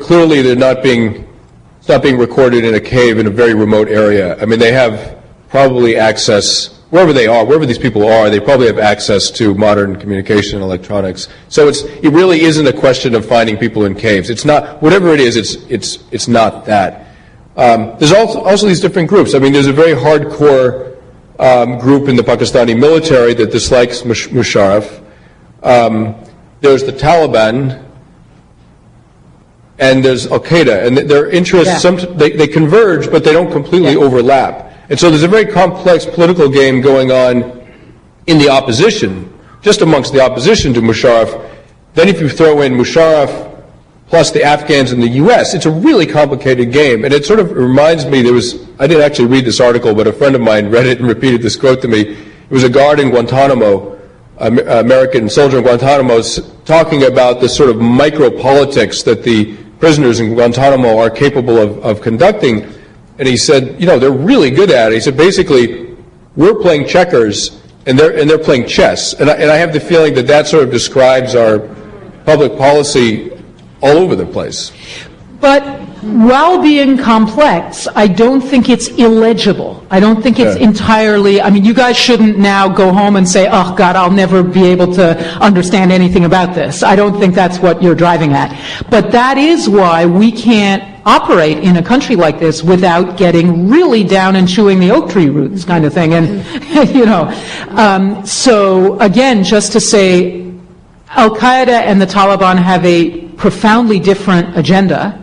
Speaker 4: clearly they're not being recorded in a cave in a very remote area. They have probably access, wherever they are, wherever these people are, they probably have access to modern communication and electronics. So it really isn't a question of finding people in caves. It's not, whatever it is, it's not that. There's also these different groups. There's a very hardcore group in the Pakistani military that dislikes Musharraf. There's the Taliban, and there's Al-Qaeda, and their interests, they converge, but they don't completely overlap. And so there's a very complex political game going on in the opposition, just amongst the opposition to Musharraf. Then if you throw in Musharraf plus the Afghans and the U.S., it's a really complicated game. And it sort of reminds me, I didn't actually read this article, but a friend of mine read it and repeated this quote to me. It was a guard in Guantanamo, American soldier in Guantanamo, talking about the sort of micro-politics that the prisoners in Guantanamo are capable of conducting. And he said, they're really good at it. He said, basically, we're playing checkers and they're playing chess. And I have the feeling that sort of describes our public policy all over the place.
Speaker 3: But while being complex, I don't think it's illegible. I don't think it's entirely, you guys shouldn't now go home and say, oh God, I'll never be able to understand anything about this. I don't think that's what you're driving at. But that is why we can't operate in a country like this without getting really down and chewing the oak tree roots kind of thing. And, so again, just to say, Al-Qaeda and the Taliban have a profoundly different agenda.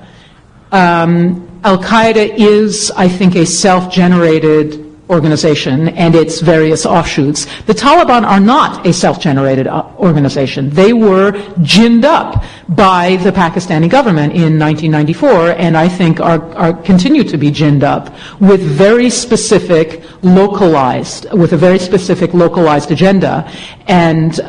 Speaker 3: Al-Qaeda is, I think, a self-generated organization and its various offshoots. The Taliban are not a self-generated organization. They were ginned up by the Pakistani government in 1994, and I think are continue to be ginned up with a very specific localized agenda. And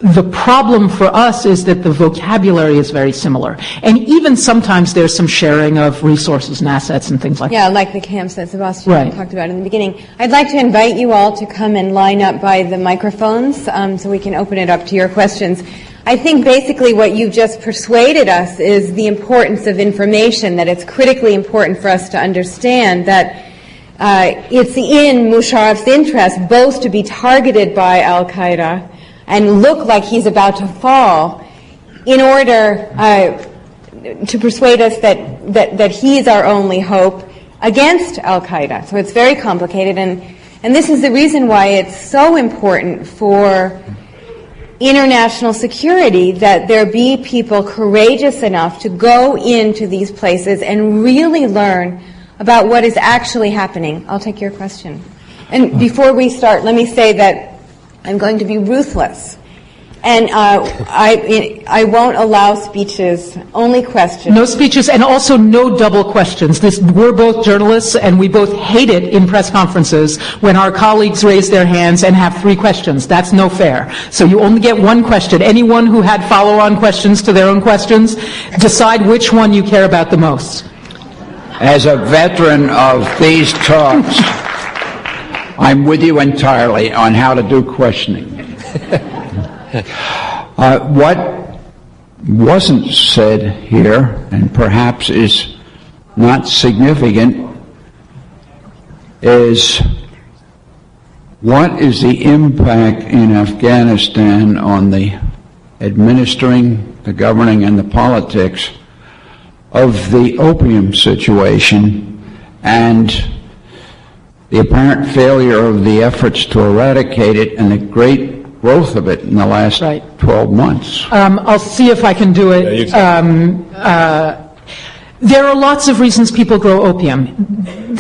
Speaker 3: the problem for us is that the vocabulary is very similar. And even sometimes there's some sharing of resources and assets and things like that.
Speaker 2: Yeah, like the camps that Sebastian talked about in the beginning. I'd like to invite you all to come and line up by the microphones so we can open it up to your questions. I think basically what you've just persuaded us is the importance of information, that it's critically important for us to understand that it's in Musharraf's interest both to be targeted by al-Qaeda and look like he's about to fall in order to persuade us that he's our only hope against al-Qaeda. So it's very complicated, and this is the reason why it's so important for international security that there be people courageous enough to go into these places and really learn about what is actually happening. I'll take your question. And before we start, let me say that I'm going to be ruthless. And I won't allow speeches, only questions.
Speaker 3: No speeches, and also no double questions. We're both journalists, and we both hate it in press conferences when our colleagues raise their hands and have 3 questions. That's no fair. So you only get 1 question. Anyone who had follow-on questions to their own questions, decide which one you care about the most.
Speaker 5: As a veteran of these talks, I'm with you entirely on how to do questioning. What wasn't said here, and perhaps is not significant, is what is the impact in Afghanistan on the administering, the governing, and the politics of the opium situation and the apparent failure of the efforts to eradicate it and the great growth of it in the last 12 months.
Speaker 3: I'll see if I can do it. There are lots of reasons people grow opium.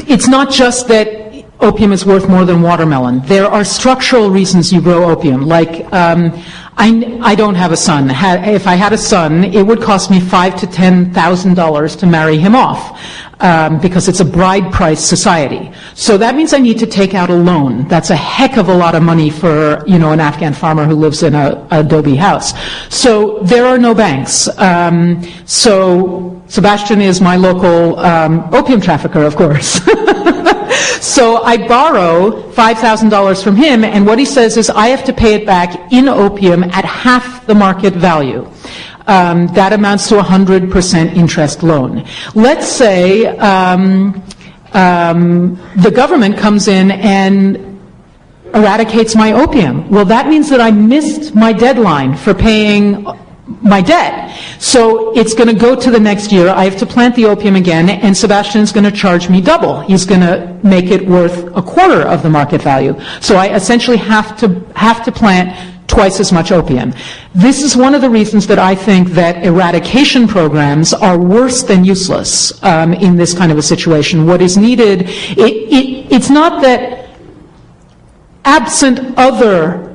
Speaker 3: It's not just that opium is worth more than watermelon. There are structural reasons you grow opium, like I don't have a son. If I had a son, it would cost me $5,000 to $10,000 to marry him off. Because it's a bride price society. So that means I need to take out a loan. That's a heck of a lot of money for, an Afghan farmer who lives in a adobe house. So there are no banks. So Sebastian is my local opium trafficker, of course. So I borrow $5,000 from him, and what he says is I have to pay it back in opium at half the market value. That amounts to a 100% interest loan. Let's say the government comes in and eradicates my opium. Well, that means that I missed my deadline for paying my debt. So it's going to go to the next year. I have to plant the opium again, and Sebastian's going to charge me double. He's going to make it worth a quarter of the market value. So I essentially have to plant twice as much opium. This is one of the reasons that I think that eradication programs are worse than useless in this kind of a situation. What is needed, it's not that absent other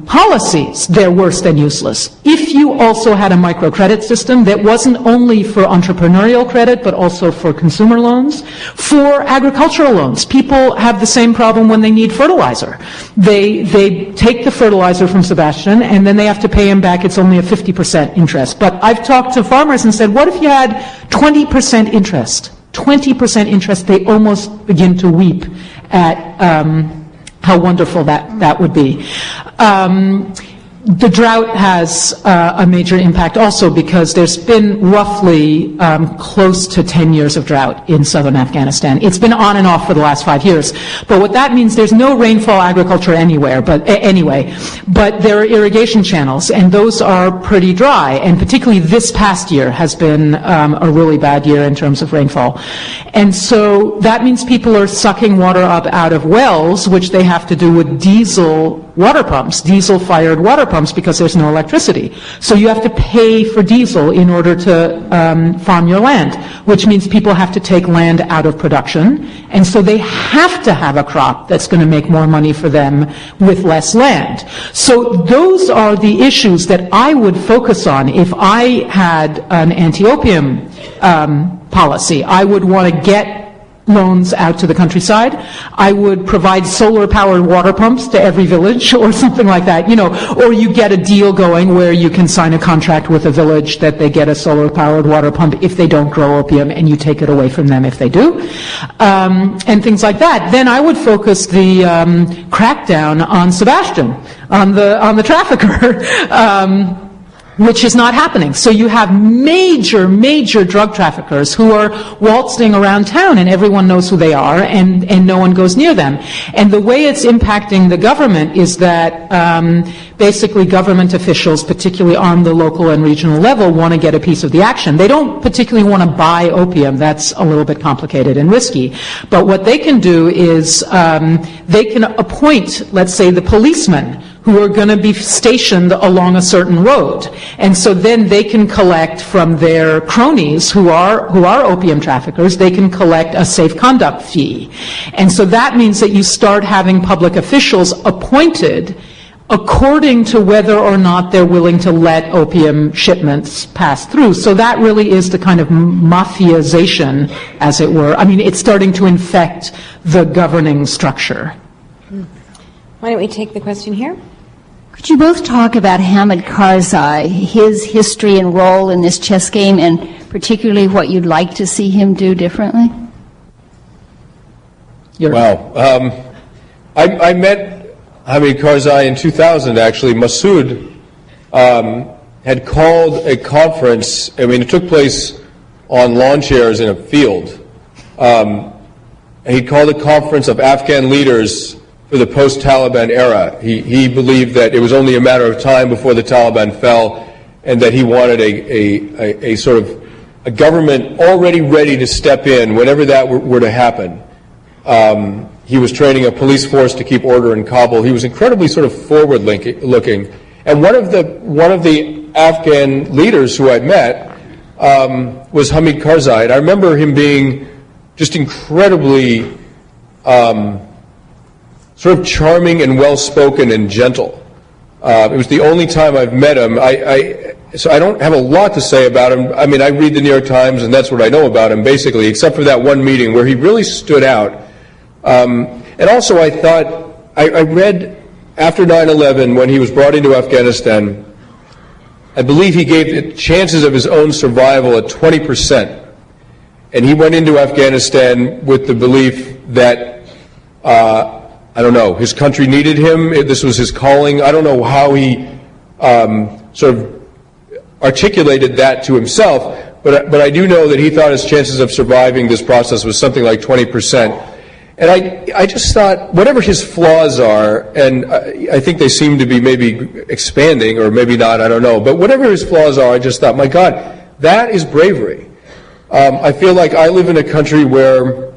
Speaker 3: policies, they're worse than useless. If you also had a microcredit system that wasn't only for entrepreneurial credit, but also for consumer loans, for agricultural loans. People have the same problem when they need fertilizer. They take the fertilizer from Sebastian, and then they have to pay him back. It's only a 50% interest. But I've talked to farmers and said, what if you had 20% interest? 20% interest, they almost begin to weep at how wonderful that would be. The drought has a major impact also because there's been roughly close to 10 years of drought in southern Afghanistan. It's been on and off for the last 5 years. But what that means, there's no rainfall agriculture anywhere, but there are irrigation channels, and those are pretty dry. And particularly this past year has been a really bad year in terms of rainfall. And so that means people are sucking water up out of wells, which they have to do with diesel water pumps, diesel-fired water pumps, because there's no electricity. So you have to pay for diesel in order to farm your land, which means people have to take land out of production, and so they have to have a crop that's going to make more money for them with less land. So those are the issues that I would focus on if I had an anti-opium policy. I would want to get loans out to the countryside. I would provide solar-powered water pumps to every village or something like that, or you get a deal going where you can sign a contract with a village that they get a solar-powered water pump if they don't grow opium, and you take it away from them if they do, and things like that. Then I would focus the crackdown on Sebastian, on the trafficker, which is not happening. So you have major drug traffickers who are waltzing around town, and everyone knows who they are, and no one goes near them. And the way it's impacting the government is that basically government officials, particularly on the local and regional level, want to get a piece of the action. They don't particularly want to buy opium. That's a little bit complicated and risky. But what they can do is they can appoint, let's say, the policemen who are going to be stationed along a certain road. And so then they can collect from their cronies who are opium traffickers, they can collect a safe conduct fee. And so that means that you start having public officials appointed according to whether or not they're willing to let opium shipments pass through. So that really is the kind of mafiaization, as it were. I mean, it's starting to infect the governing structure.
Speaker 2: Why don't we take the question here?
Speaker 6: Could you both talk about Hamid Karzai, his history and role in this chess game, and particularly what you'd like to see him do differently?
Speaker 4: Wow. I met Hamid Karzai in 2000, actually. Masood had called a conference. I mean, it took place on lawn chairs in a field. And he called a conference of Afghan leaders for the post-Taliban era. He believed that it was only a matter of time before the Taliban fell, and that he wanted a sort of a government already ready to step in whenever that were to happen. He was training a police force to keep order in Kabul. He was incredibly sort of forward-looking. And one of the Afghan leaders who I'd met was Hamid Karzai. And I remember him being just incredibly sort of charming and well-spoken and gentle. It was the only time I've met him. So I don't have a lot to say about him. I mean, I read the New York Times, and that's what I know about him, basically, except for that one meeting where he really stood out. And also I thought, I read after 9/11, when he was brought into Afghanistan, I believe he gave the chances of his own survival at 20%. And he went into Afghanistan with the belief that, I don't know, his country needed him. This was his calling. I don't know how he sort of articulated that to himself, but I do know that he thought his chances of surviving this process was something like 20%. And I just thought, whatever his flaws are, and I think they seem to be maybe expanding, or maybe not, I don't know, but whatever his flaws are, I just thought, my God, that is bravery. I feel like I live in a country where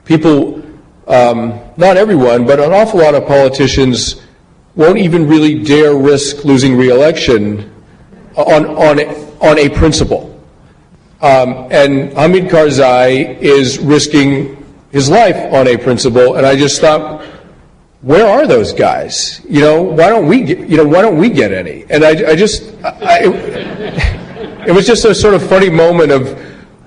Speaker 4: people, not everyone, but an awful lot of politicians won't even really dare risk losing re-election on a principle. And Hamid Karzai is risking his life on a principle, and I just thought, where are those guys? Why don't we get any? And it was just a sort of funny moment of,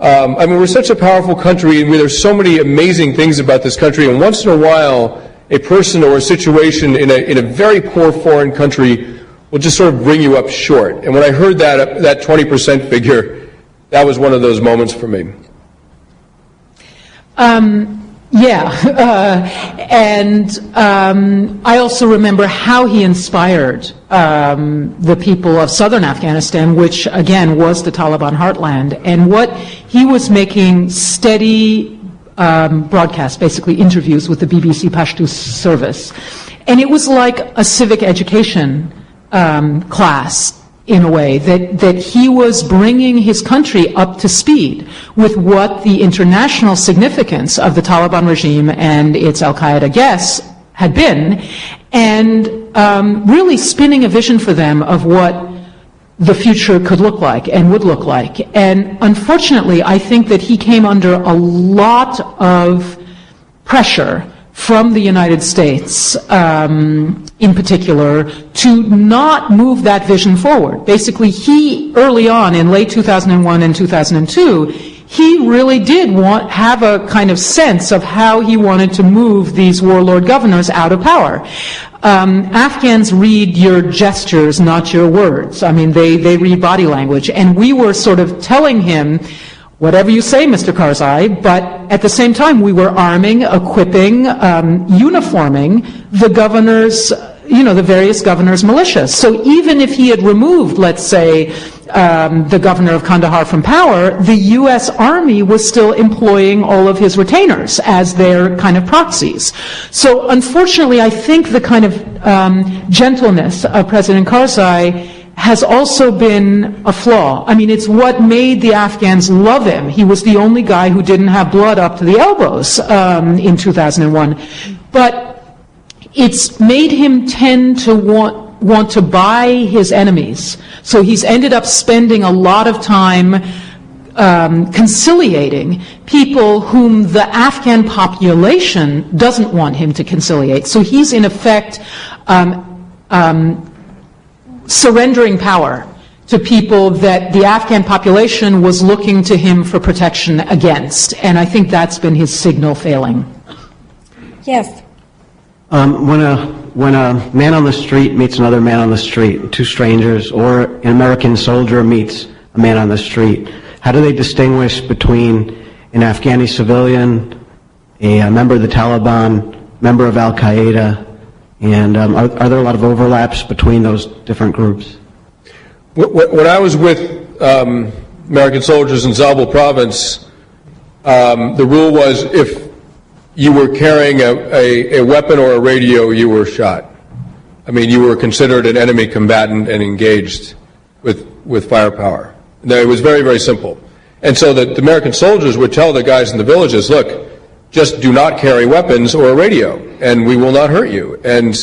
Speaker 4: I mean, we're such a powerful country, and there's so many amazing things about this country, and once in a while, a person or a situation in a very poor foreign country will just sort of bring you up short. And when I heard that 20% figure, that was one of those moments for me.
Speaker 3: I also remember how he inspired the people of southern Afghanistan, which again was the Taliban heartland, and what he was making steady broadcasts, basically interviews with the BBC Pashto service. And it was like a civic education class, in a way, that he was bringing his country up to speed with what the international significance of the Taliban regime and its al-Qaeda guests had been, and really spinning a vision for them of what the future could look like and would look like. And unfortunately, I think that he came under a lot of pressure from the United States, in particular, to not move that vision forward. Basically, he, early on, in late 2001 and 2002, he really did have a kind of sense of how he wanted to move these warlord governors out of power. Afghans read your gestures, not your words. I mean, they read body language. And we were sort of telling him, whatever you say, Mr. Karzai, but at the same time we were arming, equipping, uniforming the governors, the various governors' militias. So even if he had removed, let's say, the governor of Kandahar from power, the U.S. Army was still employing all of his retainers as their kind of proxies. So unfortunately, I think the kind of gentleness of President Karzai has also been a flaw. I mean, it's what made the Afghans love him. He was the only guy who didn't have blood up to the elbows in 2001. But it's made him tend to want to buy his enemies. So he's ended up spending a lot of time conciliating people whom the Afghan population doesn't want him to conciliate. So he's in effect surrendering power to people that the Afghan population was looking to him for protection against. And I think that's been his signal failing.
Speaker 2: Yes.
Speaker 7: When a man on the street meets another man on the street, two strangers, or an American soldier meets a man on the street, how do they distinguish between an Afghani civilian, a member of the Taliban, member of Al-Qaeda, and are there a lot of overlaps between those different groups?
Speaker 4: When I was with American soldiers in Zabul province, the rule was if you were carrying a weapon or a radio, you were shot. I mean, you were considered an enemy combatant and engaged with firepower. It was very, very simple. And so the American soldiers would tell the guys in the villages, look, just do not carry weapons or a radio, and we will not hurt you. And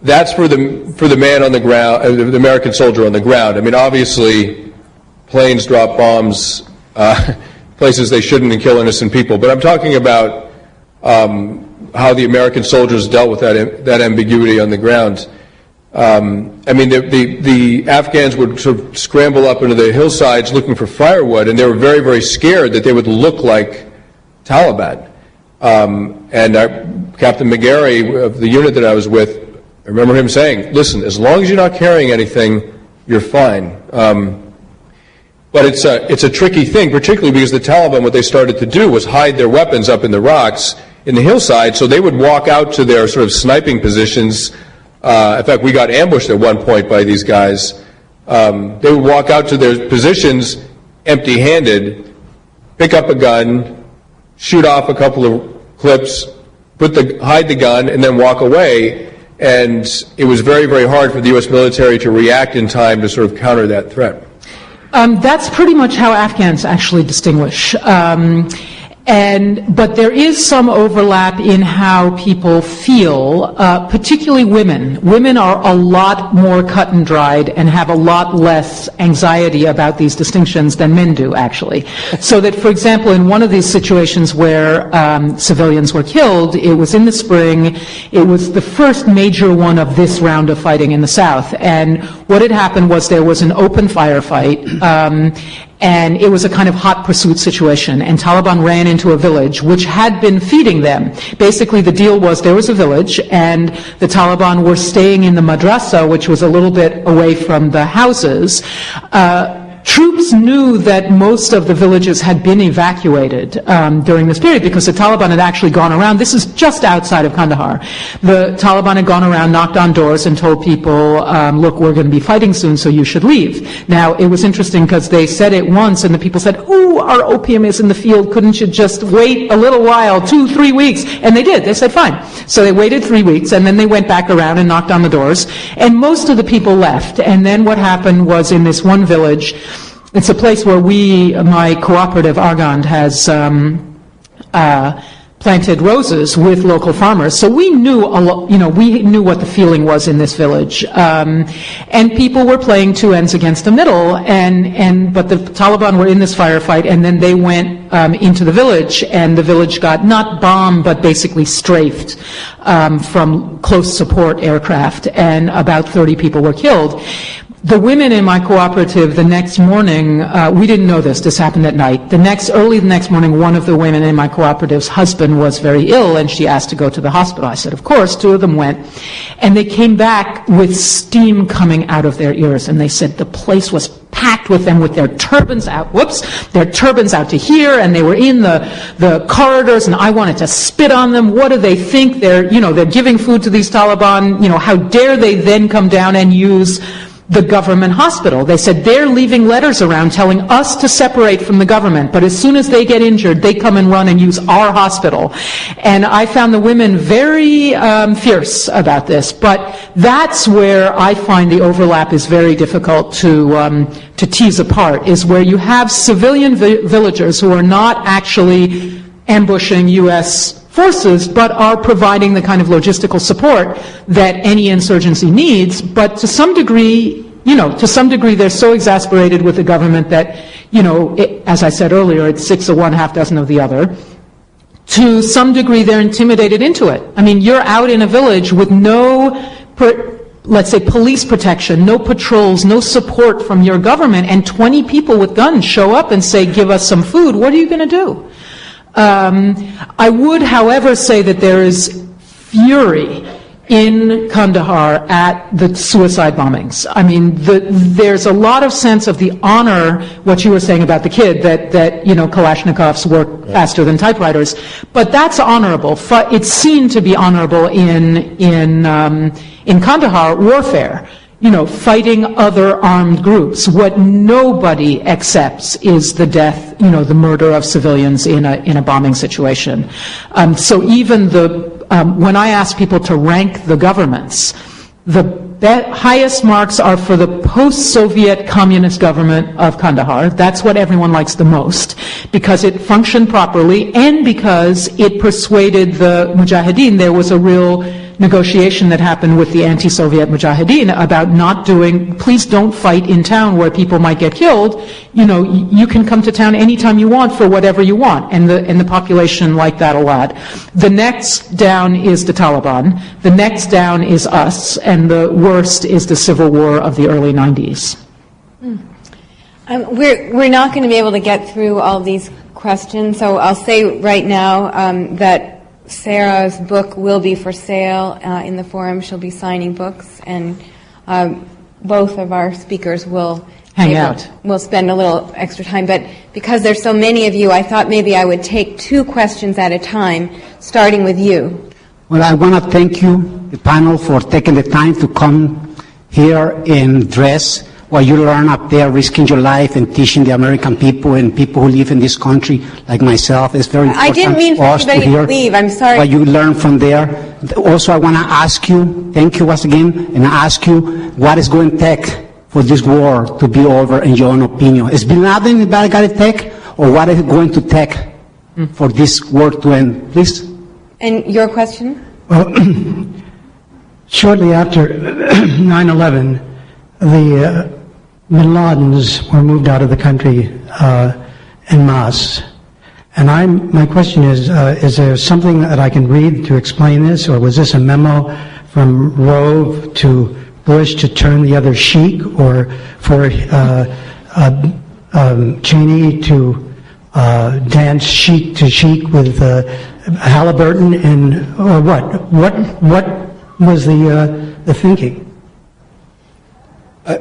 Speaker 4: that's for the man on the ground, the American soldier on the ground. I mean, obviously, planes drop bombs places they shouldn't and kill innocent people. But I'm talking about how the American soldiers dealt with that ambiguity on the ground. I mean, the Afghans would sort of scramble up into the hillsides looking for firewood, and they were very, very scared that they would look like Taliban. And Captain McGarry of the unit that I was with, I remember him saying, listen, as long as you're not carrying anything, you're fine. But it's a tricky thing, particularly because the Taliban, what they started to do was hide their weapons up in the rocks in the hillside, so they would walk out to their sort of sniping positions. In fact, we got ambushed at one point by these guys. They would walk out to their positions empty-handed, pick up a gun, shoot off a couple of clips, hide the gun, and then walk away. And it was very, very hard for the U.S. military to react in time to sort of counter that threat.
Speaker 3: That's pretty much how Afghans actually distinguish. But there is some overlap in how people feel, particularly women. Women are a lot more cut and dried and have a lot less anxiety about these distinctions than men do, actually. So that, for example, in one of these situations where civilians were killed, it was in the spring, it was the first major one of this round of fighting in the South. And what had happened was there was an open firefight, and it was a kind of hot pursuit situation, and Taliban ran into a village which had been feeding them. Basically, the deal was there was a village, and the Taliban were staying in the madrasa, which was a little bit away from the houses. Troops knew that most of the villages had been evacuated during this period because the Taliban had actually gone around. This is just outside of Kandahar. The Taliban had gone around, knocked on doors, and told people, look, we're going to be fighting soon, so you should leave. Now, it was interesting because they said it once, and the people said, ooh, our opium is in the field. Couldn't you just wait a little while, 2-3 weeks? And they did. They said, fine. So they waited 3 weeks, and then they went back around and knocked on the doors, and most of the people left. And then what happened was in this one village, it's a place where my cooperative, Argand, has planted roses with local farmers. So we knew we knew what the feeling was in this village. And people were playing two ends against the middle, but the Taliban were in this firefight, and then they went into the village, and the village got not bombed, but basically strafed from close support aircraft, and about 30 people were killed. The women in my cooperative, the next morning, we didn't know this happened at night. Early the next morning, one of the women in my cooperative's husband was very ill, and she asked to go to the hospital. I said, of course. Two of them went, and they came back with steam coming out of their ears, and they said the place was packed with them with their turbans out, their turbans out to here, and they were in the corridors, and I wanted to spit on them. What do they think? They're giving food to these Taliban, how dare they then come down and use the government hospital. They said they're leaving letters around telling us to separate from the government, but as soon as they get injured, they come and run and use our hospital. And I found the women very fierce about this, but that's where I find the overlap is very difficult to tease apart, is where you have civilian villagers who are not actually ambushing U.S. forces, but are providing the kind of logistical support that any insurgency needs. But to some degree, they're so exasperated with the government that, as I said earlier, it's 6 of one, half dozen of the other. To some degree, they're intimidated into it. I mean, you're out in a village with no, let's say, police protection, no patrols, no support from your government, and 20 people with guns show up and say, give us some food. What are you going to do? I would, however, say that there is fury in Kandahar at the suicide bombings. I mean, there's a lot of sense of the honor, what you were saying about the kid, that Kalashnikovs work faster than typewriters, but that's honorable. It's seen to be honorable in Kandahar warfare. Fighting other armed groups. What nobody accepts is the death, the murder of civilians in a bombing situation. So even when I ask people to rank the governments, the highest marks are for the post-Soviet communist government of Kandahar. That's what everyone likes the most, because it functioned properly and because it persuaded the Mujahideen. There was a real negotiation that happened with the anti-Soviet Mujahideen about please don't fight in town where people might get killed. You can come to town anytime you want for whatever you want. And the population liked that a lot. The next down is the Taliban. The next down is us. And the worst is the civil war of the early 90s.
Speaker 2: We're not going to be able to get through all these questions, so I'll say right now that Sarah's book will be for sale in the forum. She'll be signing books, and both of our speakers will
Speaker 3: hang out.
Speaker 2: We'll spend a little extra time, but because there's so many of you, I thought maybe I would take 2 questions at a time, starting with you.
Speaker 8: Well, I want to thank you, the panel, for taking the time to come here and dress what you learn up there, risking your life and teaching the American people and people who live in this country, like myself. It's very important.
Speaker 2: I didn't mean for anybody to leave. I'm sorry.
Speaker 8: What you learn from there. Also, I want to ask you, thank you once again, and ask you what is going to take for this war to be over, in your own opinion. Is Bin Laden the bad guy to take, or what is it going to take for this war to end? Please.
Speaker 2: And your question?
Speaker 9: Well, shortly after 9/11, the Bin Ladens were moved out of the country en masse. And my question is there something that I can read to explain this, or was this a memo from Rove to Bush to turn the other cheek, or for Cheney to dance cheek to cheek with Halliburton, or what? What was the thinking?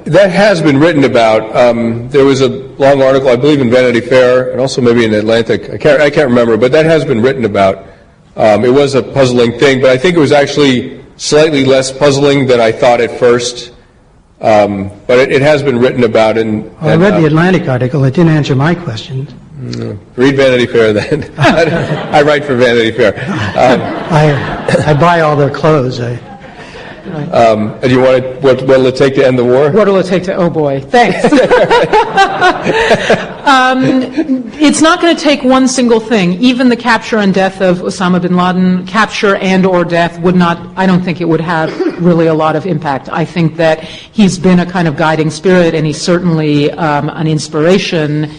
Speaker 4: That has been written about. There was a long article, I believe, in Vanity Fair, and also maybe in Atlantic. I can't remember, but that has been written about. It was a puzzling thing, but I think it was actually slightly less puzzling than I thought at first. But it has been written about.
Speaker 9: I read the Atlantic article. It didn't answer my question.
Speaker 4: Read Vanity Fair then. I write for Vanity Fair.
Speaker 9: I buy all their clothes.
Speaker 4: And you want what will it take to end the war?
Speaker 3: What will it take to, oh boy, thanks. It's not going to take one single thing. Even the capture and death of Osama bin Laden, capture and or death would not, I don't think it would have really a lot of impact. I think that he's been a kind of guiding spirit, and he's certainly an inspiration,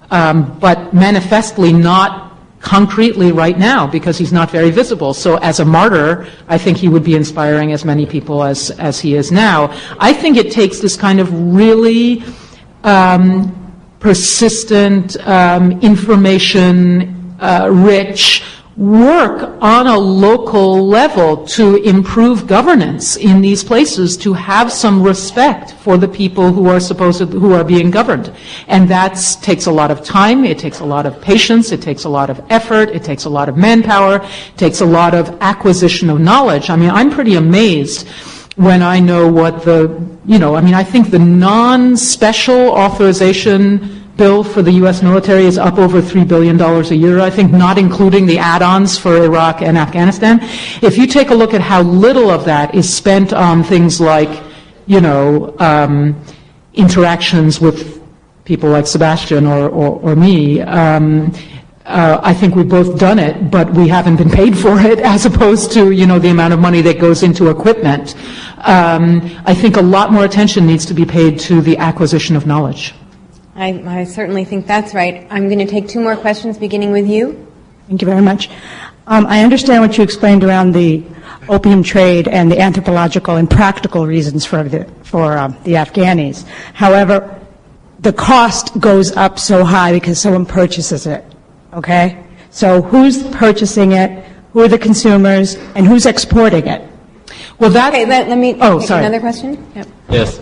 Speaker 3: but manifestly not concretely right now because he's not very visible. So as a martyr, I think he would be inspiring as many people as he is now. I think it takes this kind of really persistent, information-rich work on a local level to improve governance in these places, to have some respect for the people who are being governed. And that takes a lot of time, it takes a lot of patience, it takes a lot of effort, it takes a lot of manpower, it takes a lot of acquisition of knowledge. I mean, I'm pretty amazed when I know what I think the non-special authorization bill for the U.S. military is up over $3 billion a year, I think, not including the add-ons for Iraq and Afghanistan. If you take a look at how little of that is spent on things like, interactions with people like Sebastian or me, I think we've both done it, but we haven't been paid for it, as opposed to, the amount of money that goes into equipment. I think a lot more attention needs to be paid to the acquisition of knowledge.
Speaker 2: I certainly think that's right. I'm going to take two more questions, beginning with you.
Speaker 10: Thank you very much. I understand what you explained around the opium trade and the anthropological and practical reasons for the Afghanis. However, the cost goes up so high because someone purchases it. Okay? So who's purchasing it? Who are the consumers? And who's exporting it?
Speaker 2: Well, let me take another question. Yep.
Speaker 11: Yes.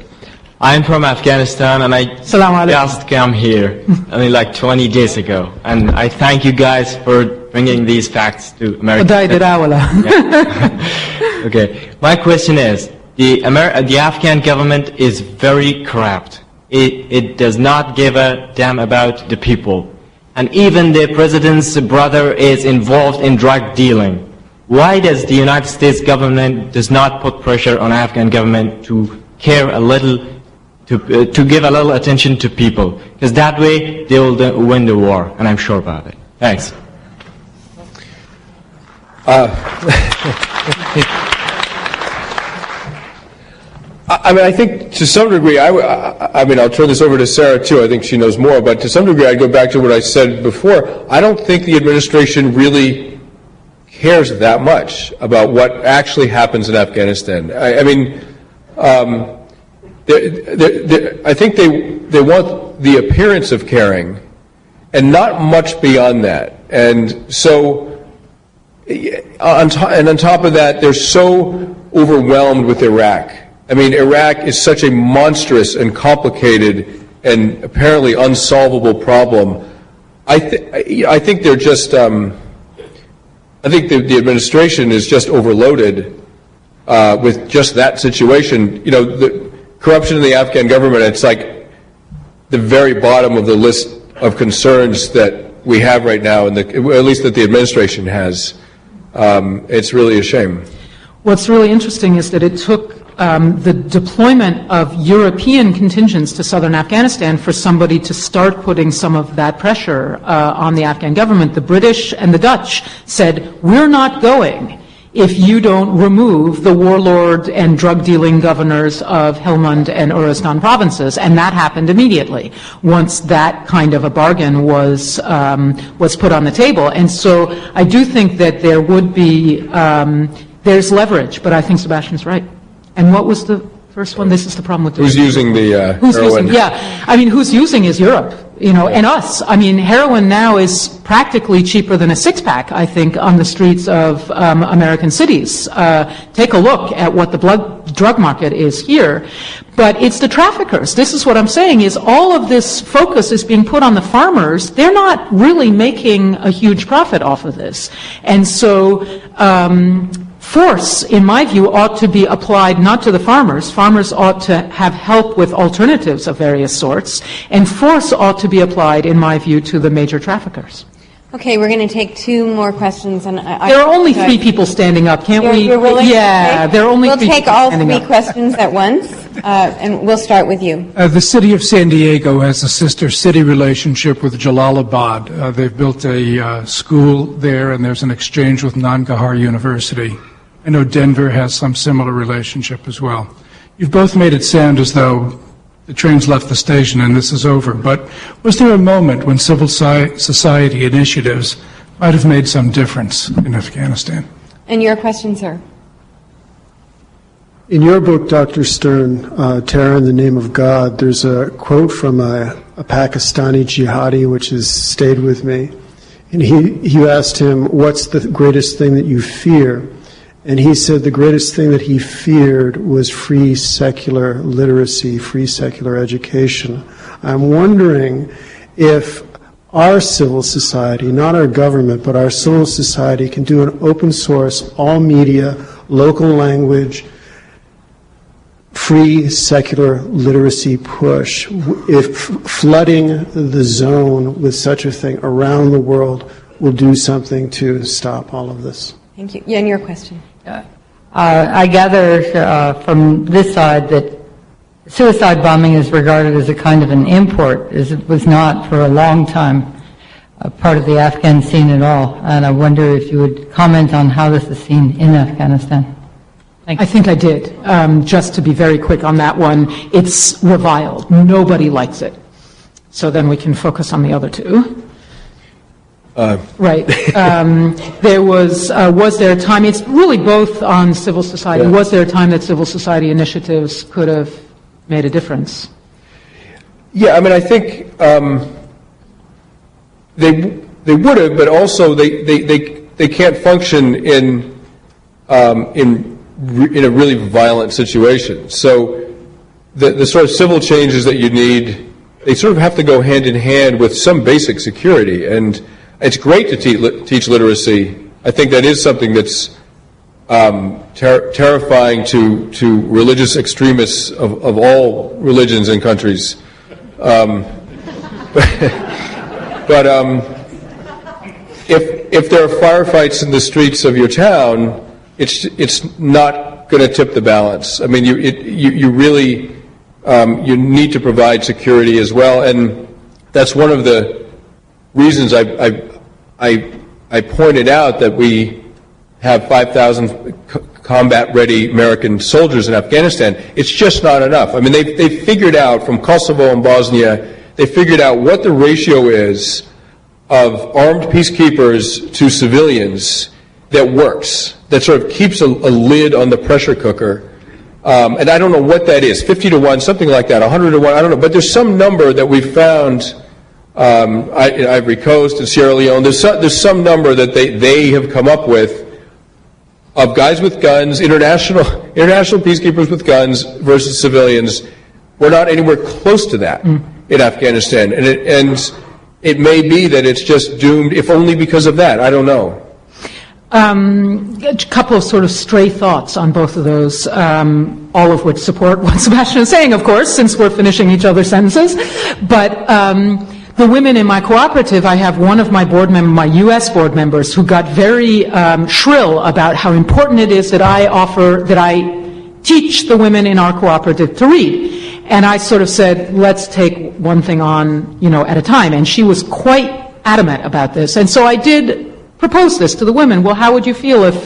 Speaker 11: I'm from Afghanistan, and I just came here only like 20 days ago. And I thank you guys for bringing these facts to America. Okay. My question is, the Afghan government is very corrupt. It does not give a damn about the people. And even the president's brother is involved in drug dealing. Why does the United States government does not put pressure on Afghan government to care a little, to give a little attention to people? Because that way they will win the war, and I'm sure about it. Thanks.
Speaker 4: I think to some degree, I'll turn this over to Sarah too. I think she knows more, but to some degree, I'd go back to what I said before. I don't think the administration really cares that much about what actually happens in Afghanistan. I think they want the appearance of caring, and not much beyond that. And so, on top of that, they're so overwhelmed with Iraq. I mean, Iraq is such a monstrous and complicated and apparently unsolvable problem. I think they're just. I think the administration is just overloaded with just that situation. The corruption in the Afghan government, it's like the very bottom of the list of concerns that we have right now, and at least that the administration has. It's really a shame.
Speaker 3: What's really interesting is that it took the deployment of European contingents to southern Afghanistan for somebody to start putting some of that pressure on the Afghan government. The British and the Dutch said, we're not going if you don't remove the warlord and drug-dealing governors of Helmand and Uruzgan provinces. And that happened immediately once that kind of a bargain was put on the table. And so I do think that there would be, there's leverage, but I think Sebastian's right. And what was the first one? This is the problem with the...
Speaker 4: Who's using the heroin?
Speaker 3: Who's using is Europe, and us. I mean, heroin now is practically cheaper than a six-pack, I think, on the streets of American cities. Take a look at what the drug market is here. But it's the traffickers. This is what I'm saying, is all of this focus is being put on the farmers. They're not really making a huge profit off of this. And so... force, in my view, ought to be applied not to the farmers. Farmers ought to have help with alternatives of various sorts, and force ought to be applied, in my view, to the major traffickers.
Speaker 2: Okay, we're going to take two more questions. And
Speaker 3: there are only three people standing up, can't we?
Speaker 2: You're willing
Speaker 3: yeah, there are only
Speaker 2: we'll
Speaker 3: three
Speaker 2: take
Speaker 3: people
Speaker 2: all
Speaker 3: standing
Speaker 2: three
Speaker 3: up.
Speaker 2: questions at once, and we'll start with you.
Speaker 12: The city of San Diego has a sister city relationship with Jalalabad. They've built a school there, and there's an exchange with Kandahar University. I know Denver has some similar relationship as well. You've both made it sound as though the train's left the station and this is over, but was there a moment when civil society initiatives might have made some difference in Afghanistan.
Speaker 2: And your question, sir?
Speaker 13: In your book, Dr. Stern, Terror in the Name of God, there's a quote from a Pakistani jihadi which has stayed with me. And you asked him, what's the greatest thing that you fear? And he said the greatest thing that he feared was free secular literacy, free secular education. I'm wondering if our civil society, not our government, but our civil society can do an open source, all media, local language, free secular literacy push, if flooding the zone with such a thing around the world will do something to stop all of this.
Speaker 2: Thank you. Yeah, and your question.
Speaker 14: I gather from this side that suicide bombing is regarded as a kind of an import, as it was not for a long time a part of the Afghan scene at all. And I wonder if you would comment on how this is seen in Afghanistan.
Speaker 3: I think I did. Just to be very quick on that one, it's reviled. Nobody likes it. So then we can focus on the other two. Right. There was there a time, it's really both on civil society, was there a time that civil society initiatives could have made a difference?
Speaker 4: Yeah, I mean, I think they would have, but also they can't function in a really violent situation. So the sort of civil changes that you need, they sort of have to go hand in hand with some basic security. And it's great to teach literacy. I think that is something that's terrifying to religious extremists of all religions and countries. But if there are firefights in the streets of your town, it's not going to tip the balance. I mean, you really you need to provide security as well, and that's one of the reasons I pointed out that we have 5,000 combat-ready American soldiers in Afghanistan. It's just not enough. I mean, they figured out from Kosovo and Bosnia, they figured out what the ratio is of armed peacekeepers to civilians that works, that sort of keeps a lid on the pressure cooker. And I don't know what that is, 50 to 1, something like that, 100 to 1, I don't know. But there's some number that we found in Ivory Coast and Sierra Leone. There's some number that they have come up with of guys with guns, international peacekeepers with guns versus civilians. We're not anywhere close to that in Afghanistan. And it may be that it's just doomed, if only because of that. I don't know.
Speaker 3: A couple of sort of stray thoughts on both of those, all of which support what Sebastian is saying, of course, since we're finishing each other's sentences. But the women in my cooperative, I have one of my my U.S. board members, who got very shrill about how important it is that I teach the women in our cooperative to read. And I sort of said, let's take one thing on, at a time. And she was quite adamant about this. And so I did propose this to the women. Well, how would you feel if,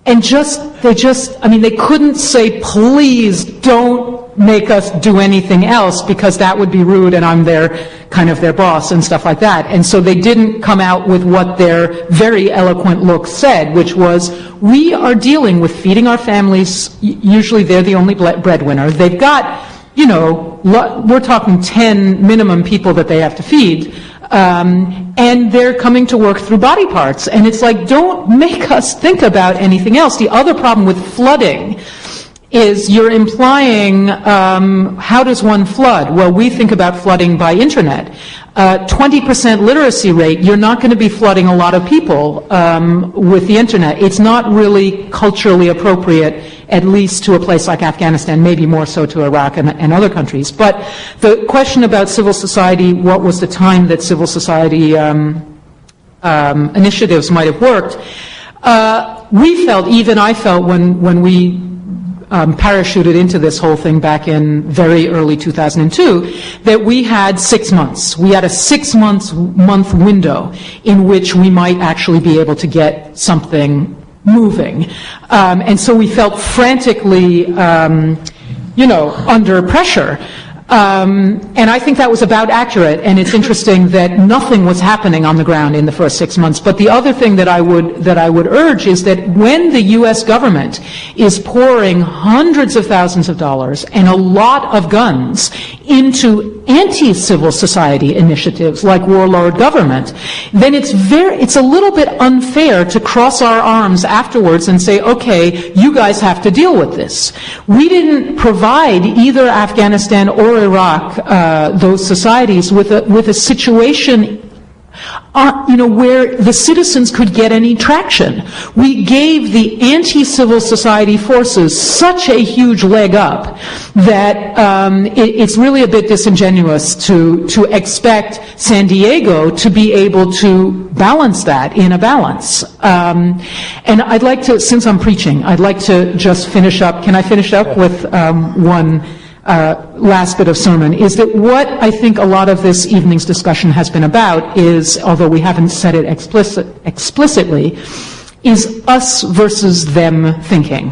Speaker 3: they couldn't say, please don't make us do anything else, because that would be rude and I'm their boss and stuff like that. And so they didn't come out with what their very eloquent look said, which was, we are dealing with feeding our families. Usually they're the only breadwinner. They've got, we're talking 10 minimum people that they have to feed. And they're coming to work through body parts. And it's like, don't make us think about anything else. The other problem with flooding is you're implying, how does one flood? Well, we think about flooding by internet. 20% literacy rate, you're not going to be flooding a lot of people with the internet. It's not really culturally appropriate, at least to a place like Afghanistan, maybe more so to Iraq and other countries. But the question about civil society, what was the time that civil society initiatives might have worked? I felt when we parachuted into this whole thing back in very early 2002, that we had 6 months. We had a 6 month window in which we might actually be able to get something moving. And so we felt frantically, under pressure. And I think that was about accurate, and it's interesting that nothing was happening on the ground in the first 6 months. But the other thing that I would urge is that when the U.S. government is pouring hundreds of thousands of dollars and a lot of guns into anti-civil society initiatives like warlord government, then it's a little bit unfair to cross our arms afterwards and say, okay, you guys have to deal with this. We didn't provide either Afghanistan or Iraq, those societies, with a situation where the citizens could get any traction. We gave the anti-civil society forces such a huge leg up that it's really a bit disingenuous to expect San Diego to be able to balance that in a balance. And I'd like to, since I'm preaching, I'd like to just finish up. Can I finish up with one last bit of sermon? Is that what I think a lot of this evening's discussion has been about is, although we haven't said it explicitly, is us versus them thinking.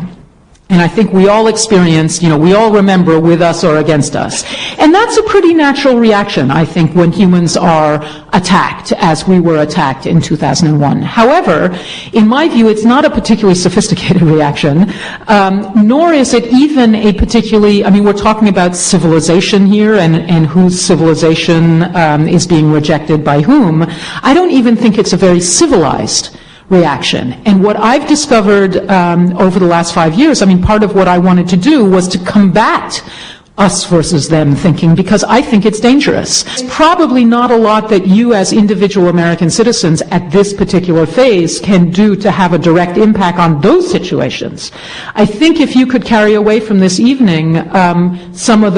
Speaker 3: And I think we all experience, we all remember with us or against us. And that's a pretty natural reaction, I think, when humans are attacked, as we were attacked in 2001. However, in my view, it's not a particularly sophisticated reaction, nor is it even a particularly, we're talking about civilization here and whose civilization is being rejected by whom. I don't even think it's a very civilized reaction. And what I've discovered over the last 5 years, part of what I wanted to do was to combat us versus them thinking, because I think it's dangerous. There's probably not a lot that you as individual American citizens at this particular phase can do to have a direct impact on those situations. I think if you could carry away from this evening some of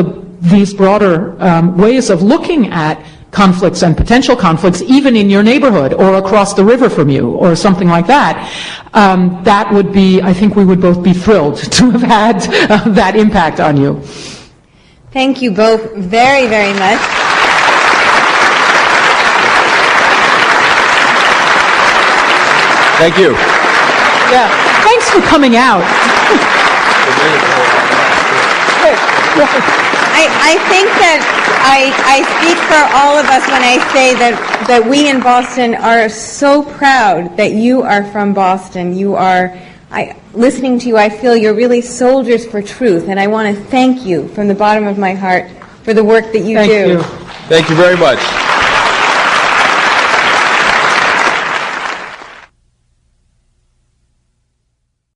Speaker 3: these broader ways of looking at conflicts and potential conflicts, even in your neighborhood or across the river from you or something like that, that would be, I think we would both be thrilled to have had that impact on you.
Speaker 2: Thank you both very, very much.
Speaker 4: Thank you.
Speaker 3: Yeah, thanks for coming out.
Speaker 2: I think that I speak for all of us when I say that we in Boston are so proud that you are from Boston. You are, listening to you, I feel you're really soldiers for truth, and I want to thank you from the bottom of my heart for the work that you do.
Speaker 4: Thank you very much.